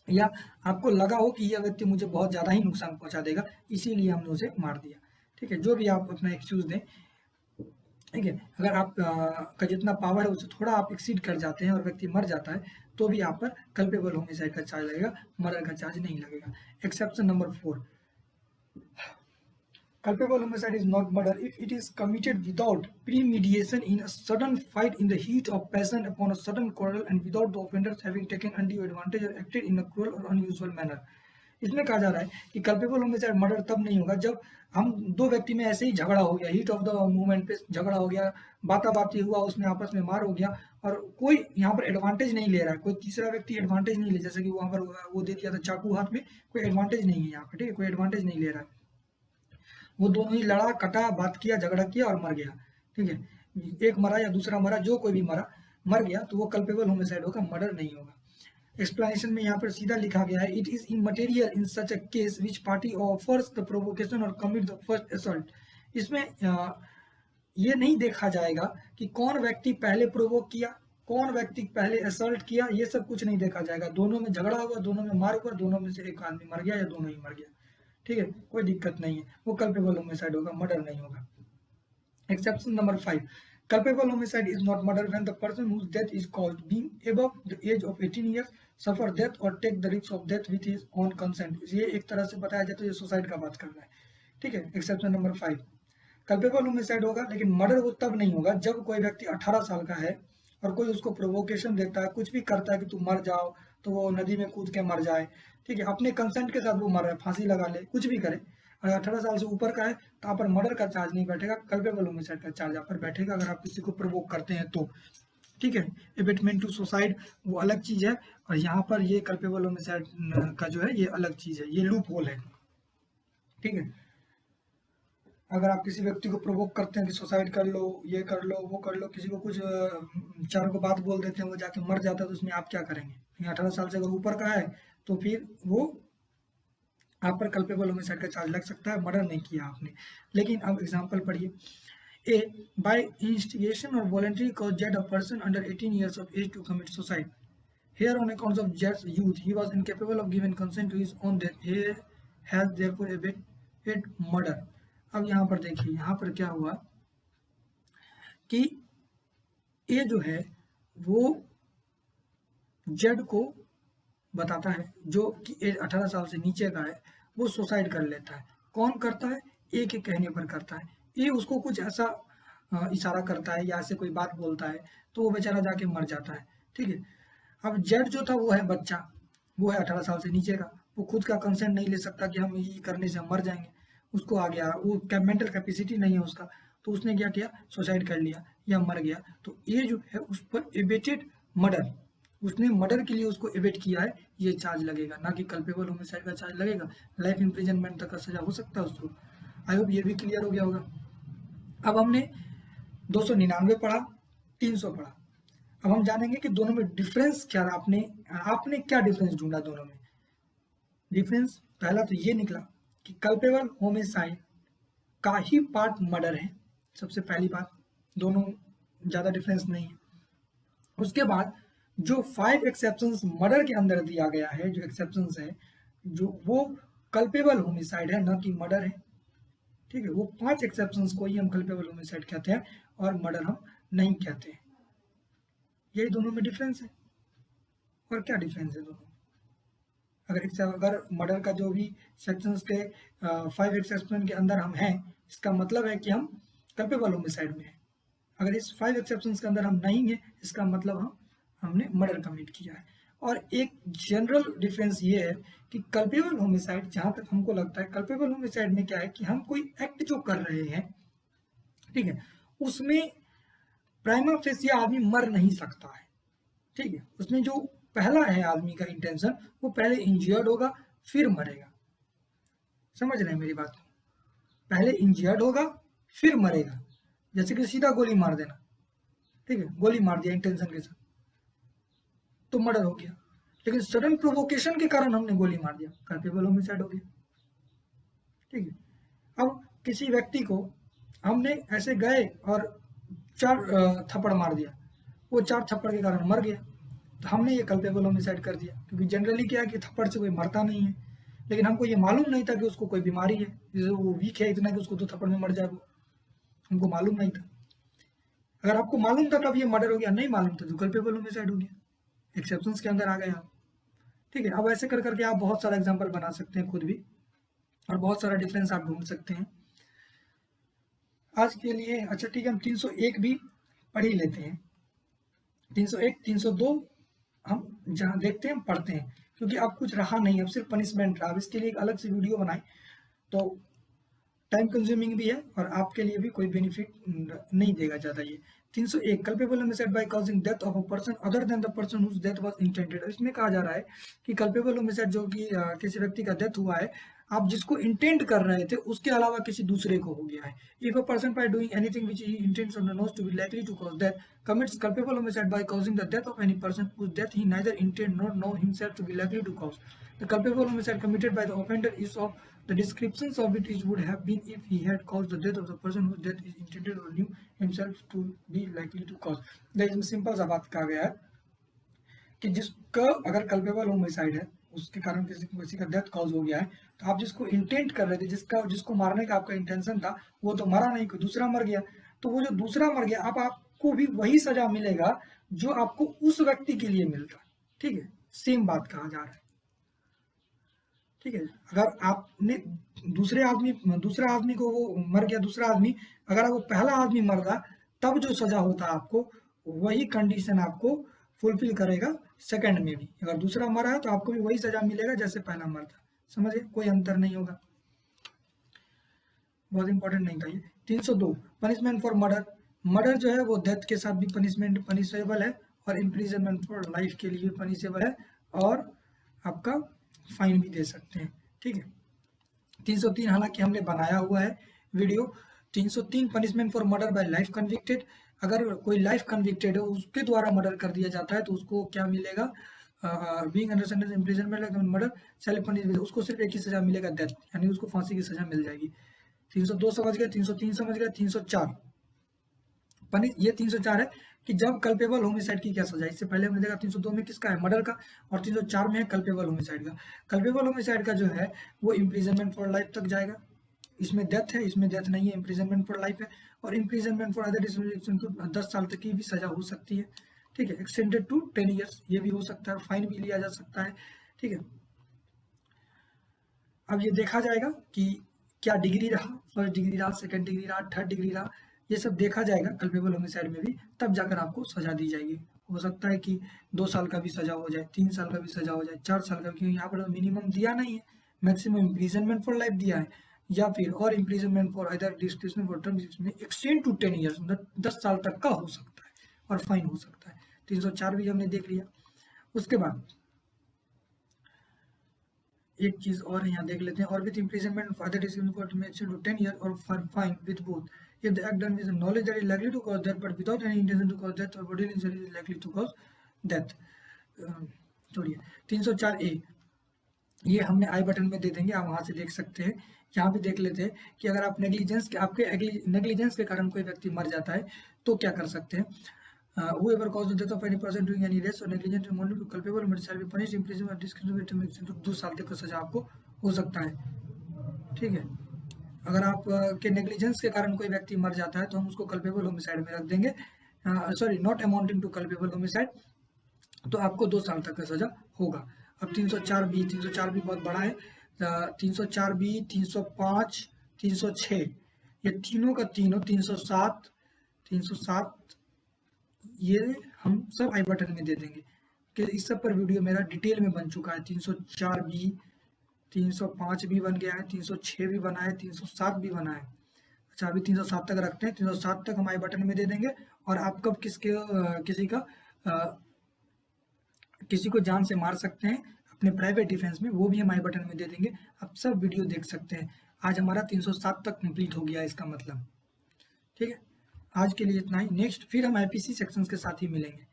या आपको लगा हो कि यह व्यक्ति मुझे बहुत ज्यादा ही नुकसान पहुंचा देगा, इसीलिए हमने उसे मार दिया। ठीक है, जो भी आप अपना एक्सक्यूज दें। ठीक है, अगर आप का जितना पावर है उससे थोड़ा आप एक्सीड कर जाते हैं और व्यक्ति मर जाता है तो भी आप पर कल्पेबल होमिसाइड का चार्ज लगेगा, मर्डर का चार्ज नहीं लगेगा। Exception number 4, culpable homicide is not murder if it is committed without premeditation in a sudden fight in the heat of passion upon a sudden quarrel and without the offenders having taken undue advantage or acted in a cruel or unusual manner। इसमें कहा जा रहा है कि culpable homicide murder तब नहीं होगा जब हम दो व्यक्ति में ऐसे ही झगड़ा हो गया, हीट ऑफ द मूवमेंट पे झगड़ा हो गया, बाताबाती हुआ, उसमें आपस में मार हो गया और कोई यहाँ पर एडवांटेज नहीं ले रहा है, कोई तीसरा व्यक्ति एडवांटेज नहीं ले, जैसे कि वहां पर वो दे दिया था चाकू हाथ में, कोई एडवांटेज नहीं है यहाँ पर। ठीक है, कोई एडवांटेज नहीं ले रहा है, वो दोनों ही लड़ा कटा, बात किया, झगड़ा किया और मर गया। ठीक है, एक मरा या दूसरा मरा, जो कोई भी मरा मर गया तो वो कल्पेबल होमिसाइड होगा, मर्डर नहीं होगा। एक्सप्लेनेशन में यहाँ पर सीधा लिखा गया है, it is immaterial in such a case which party offers the provocation और कमिट द फर्स्ट असल्ट। इसमें ये नहीं देखा जाएगा कि कौन व्यक्ति पहले प्रोवोक किया, कौन व्यक्ति पहले असल्ट किया, ये सब कुछ नहीं देखा जाएगा। दोनों में झगड़ा हुआ, दोनों में मार हुआ, दोनों में से एक आदमी मर गया या दोनों ही मर गया। ठीक है, कोई दिक्कत नहीं है, वो कल्पेबल होमिसाइड होगा, मर्डर नहीं होगा। Exception number 5, culpable homicide is not murder when the person whose death is caused being above the age of 18 years suffer death or take the risk of death with his own consent। ये एक तरह से बताया जाए तो ये suicide का बात कर रहा है। ठीक है, एक्सेप्शन नंबर 5, कल्पेबल होमिसाइड होगा, लेकिन मर्डर वो तब नहीं होगा जब कोई व्यक्ति 18 साल का है और कोई उसको प्रोवोकेशन देता है, कुछ भी करता है कि तुम मर जाओ, तो वो नदी में कूद के मर जाए। ठीक है, अपने कंसेंट के साथ वो मर रहा है, फांसी लगा ले, कुछ भी करे, अगर 18 साल से ऊपर का है तो आप पर मर्डर का चार्ज नहीं बैठेगा, कल्पेबल होमिसाइड का चार्ज आप पर बैठेगा अगर आप किसी को प्रोवोक करते हैं तो। ठीक है, एबेटमेंट टू सुसाइड वो अलग चीज है और यहाँ पर ये कल्पेबल होमिसाइड का जो है ये अलग चीज है, ये लूप होल है। ठीक है, अगर आप किसी व्यक्ति को प्रोवोक करते हैं कि सुसाइड कर लो, ये कर लो, वो कर लो, किसी को कुछ चारों को बात बोल देते हैं, वो जाके मर जाता है, तो उसमें आप क्या करेंगे? 18 साल से अगर ऊपर का है तो फिर वो आप पर कल्पेबल होमिसाइड का चार्ज लग सकता है, मर्डर नहीं किया आपने। लेकिन अब एग्जांपल पढ़िए, ए बाय इंस्टिगेशन और voluntary cause Z a person under 18 years of age to commit suicide. Here on account of Jed's youth, he was incapable of giving consent to his own death. He has therefore abetted murder. अब यहाँ पर देखिए, यहाँ पर क्या हुआ कि ए जो है वो जेड को बताता है, जो कि एज 18 साल से नीचे का है, वो सुसाइड कर लेता है। कौन करता है? ए के कहने पर करता है। ए उसको कुछ ऐसा इशारा करता है या ऐसे कोई बात बोलता है तो वो बेचारा जाके मर जाता है। ठीक है, अब जेड जो था वो है बच्चा, वो है 18 साल से नीचे का, वो खुद का कंसेंट नहीं ले सकता कि हम ये करने से हम मर जाएंगे, उसको आ गया, वो मेंटल कैपेसिटी नहीं है उसका, तो उसने क्या किया, सुसाइड कर लिया या मर गया। तो ये जो है उस पर एबेटेड मर्डर, उसने मर्डर के लिए उसको एबेट किया है, ये चार्ज लगेगा, ना कि कल्पेबल होमिसाइड का चार्ज लगेगा। लाइफ इम्प्रिजनमेंट तक का सजा हो सकता है उसको। आई होप ये भी क्लियर हो गया होगा। अब हमने 299 पढ़ा, 300 पढ़ा, अब हम जानेंगे कि दोनों में डिफरेंस क्या रहा। आपने क्या डिफरेंस ढूंढा दोनों में? डिफरेंस पहला तो ये निकला कि कल्पेबल होमिसाइड का ही पार्ट मर्डर है, सबसे पहली बात, दोनों ज़्यादा डिफरेंस नहीं है। उसके बाद जो 5 एक्सेप्शंस मर्डर के अंदर दिया गया है, जो एक्सेप्शंस है, जो वो कल्पेबल होमिसाइड है, न कि मर्डर है। ठीक है, वो 5 एक्सेप्शंस को ही हम कल्पेबल होमिसाइड कहते हैं और मर्डर हम नहीं कहते हैं। यही दोनों में डिफरेंस है। और क्या डिफरेंस है दोनों? अगर मर्डर का जो भी सेक्शंस के 5 एक्सेप्शन के अंदर हम हैं, इसका मतलब है कि हम कल्पेबल होमिसाइड में हैं। अगर इस 5 एक्सेप्शंस के अंदर हम नहीं हैं, इसका मतलब हमने मर्डर कमिट किया है। और एक जनरल डिफरेंस ये है कि कल्पेबल होमिसाइड, जहाँ तक हमको लगता है, कल्पेबल होमिसाइड में क्या है कि हम कोई एक्ट जो कर रहे हैं, ठीक है, उसमें प्राइमा फेसिया आदमी मर नहीं सकता है। ठीक है, उसमें जो पहला है आदमी का इंटेंशन, वो पहले इंजर्ड होगा फिर मरेगा। समझ रहे हैं मेरी बात को? पहले इंजर्ड होगा फिर मरेगा। जैसे कि सीधा गोली मार देना, ठीक है, गोली मार दिया इंटेंशन के साथ तो मर्डर हो गया। लेकिन सडन प्रोवोकेशन के कारण हमने गोली मार दिया, कल्पेबल होमिसाइड हो गया। ठीक है, अब किसी व्यक्ति को हमने ऐसे गए और 4 थप्पड़ मार दिया, वो 4 थप्पड़ के कारण मर गया, तो हमने ये कल्पेबल होमिसाइड कर दिया। क्योंकि जनरली क्या है कि थप्पड़ से कोई मरता नहीं है, लेकिन हमको ये मालूम नहीं था कि उसको कोई बीमारी है, जैसे वो वीक है इतना कि उसको 2 थप्पड़ में मर जाए, वो हमको मालूम नहीं था। अगर आपको मालूम था तब ये मर्डर हो गया, नहीं मालूम था तो कल्पेबल होमिसाइड हो गया, एक्सेप्शंस के अंदर आ गए आप। ठीक है, अब ऐसे कर करके आप बहुत सारा एग्जाम्पल बना सकते हैं खुद भी, और बहुत सारा डिफरेंस आप ढूंढ सकते हैं। आज के लिए अच्छा ठीक है, हम 301 भी पढ़ ही लेते हैं। 301, 302 हम जहाँ देखते हैं पढ़ते हैं, क्योंकि अब कुछ रहा नहीं, अब सिर्फ पनिशमेंट रहा। अब इसके लिए एक अलग से वीडियो बनाए तो टाइम कंज्यूमिंग भी है और आपके लिए भी कोई बेनिफिट नहीं देगा ज़्यादा ये। 301 culpable homicide by causing death of a person other than the person whose death was intended. इसमें कहा जा रहा है कि कल्पेबल होमिसाइड जो कि किसी व्यक्ति का डेथ हुआ है, आप जिसको इंटेंट कर रहे थे उसके अलावा किसी दूसरे को हो गया है। If a person by doing anything which he intends or knows to be likely to cause death commits culpable homicide by causing the death of any person whose death he neither intend nor know himself to be likely to cause. The culpable homicide committed by the offender is of the descriptions of it is would have been if he had caused the death of the person whose death is intended or knew himself to be likely to cause. इसमें simple सा बात कहा गया है कि जिसका अगर culpable homicide है, उसके कारण किसी का डेथ कॉज हो गया है, तो आप जिसको इंटेंट कर रहे थे, जिसको मारने का आपका इंटेंशन था, वो तो मरा नहीं, कोई दूसरा मर गया। तो वो जो दूसरा मर गया, अब आपको भी वही सजा मिलेगा जो आपको उस व्यक्ति के लिए मिलता। ठीक है, सेम बात कहा जा रहा है। ठीक है, अगर आपने दूसरा आदमी को, वो मर गया दूसरा आदमी, अगर वो पहला आदमी मर गया तब जो सजा होता है आपको, वही कंडीशन आपको फुलफिल करेगा सेकंड में भी। अगर दूसरा मरा है तो आपको भी वही सजा मिलेगा जैसे पहला मरता। समझे, कोई अंतर नहीं होगा। बहुत इंपॉर्टेंट नहीं था ये। 302 पनिशमेंट फॉर मर्डर। मर्डर जो है वो डेथ के साथ भी पनिशेबल है, और इम्प्रिजनमेंट फॉर लाइफ के लिए पनिशेबल है, और आपका फाइन भी दे सकते हैं। ठीक है, 303 हालांकि हमने बनाया हुआ है video. 303 punishment for murder bye life convicted. अगर कोई लाइफ कन्विक्टेड है, उसके द्वारा मर्डर कर दिया जाता है, तो उसको क्या मिलेगा? Being under sentence imprisonment murder self punishment, उसको सिर्फ एक ही सजा मिलेगा, डेथ, यानी उसको फांसी की सजा मिल जाएगी। 302 समझ गए, 303 समझ गए। 304 ये 304 है कि जब कल्पेबल होमिसाइड की क्या सजा। इससे पहले हमने देखा 302 में किसका है, मर्डर का, और 304 में है कल्पेबल होमिसाइड का। कल्पेबल होमिसाइड का जो है वो इम्प्रिजनमेंट फॉर लाइफ तक जाएगा। इसमें डेथ है, इसमें डेथ नहीं है, इम्प्रिजनमेंट फॉर लाइफ है। और इम्प्रिजनमेंट फॉर अदर 10 साल तक की भी सजा हो सकती है। ठीक है, एक्सटेंडेड टू 10 ईयर्स ये भी हो सकता है, फाइन भी लिया जा सकता है। ठीक है, अब ये देखा जाएगा कि क्या डिग्री रहा, फर्स्ट डिग्री रहा, सेकंड डिग्री रहा, थर्ड डिग्री रहा, ये सब देखा जाएगा कल्पेबल होमिसाइड में भी, तब जाकर आपको सजा दी जाएगी। हो सकता है कि 2 साल का भी सजा हो जाए, 3 साल का भी सजा हो जाए, 4 साल का भी, क्योंकि यहाँ पर मिनिमम दिया नहीं है, मैक्सिमम इम्प्रिजनमेंट फॉर लाइफ दिया है, या फिर और imprisonment for other description for term जिसमें एक्सटेंड टू 10 ईयर्स, मतलब 10 साल तक का हो सकता है, और फाइन हो सकता है। 304 भी हमने देख लिया। उसके बाद एक चीज और यहाँ देख लेते हैं, or with imprisonment for that is for to 10 year or for fine with both if the act done with the knowledge that is likely to cause death but without any intention to cause death or bodily injury is likely to cause death। छोड़िए 304A ये हमने आई button में दे देंगे, आप वहाँ से देख सकते हैं। यहाँ पे देख लेते हैं कि अगर आप आपके नेग्लिजेंस के कारण कोई व्यक्ति मर जाता है तो क्या कर सकते हैं। whoever caused the death of any person doing any rash or negligent or mortal culpable shall be punished imprisonment or discrimination 2 साल तक का सजा आपको हो सकता है। ठीक है, अगर आप के नेग्लिजेंस के कारण कोई व्यक्ति मर जाता है तो हम उसको कल्पेबल होमिसाइड में रख देंगे, sorry not amounting to culpable homicide, तो आपको 2 साल तक का सजा होगा। अब 304 भी बहुत बड़ा है। 304 305 306 ये तीनों का तीनों 307 ये हम सब आई बटन में दे देंगे कि इस सब पर वीडियो मेरा डिटेल में बन चुका है। 304 305 भी बन गया है, 306 भी बना है, 307 भी बना है। अच्छा, अभी 307 तक रखते हैं। 307 तक हम आई बटन में दे देंगे। और आप कब किसी को जान से मार सकते हैं अपने प्राइवेट डिफेंस में, वो भी हम आई बटन में दे देंगे। आप सब वीडियो देख सकते हैं। आज हमारा 307 तक कंप्लीट हो गया इसका मतलब। ठीक है, आज के लिए इतना ही। नेक्स्ट फिर हम आईपीसी सेक्शंस के साथ ही मिलेंगे।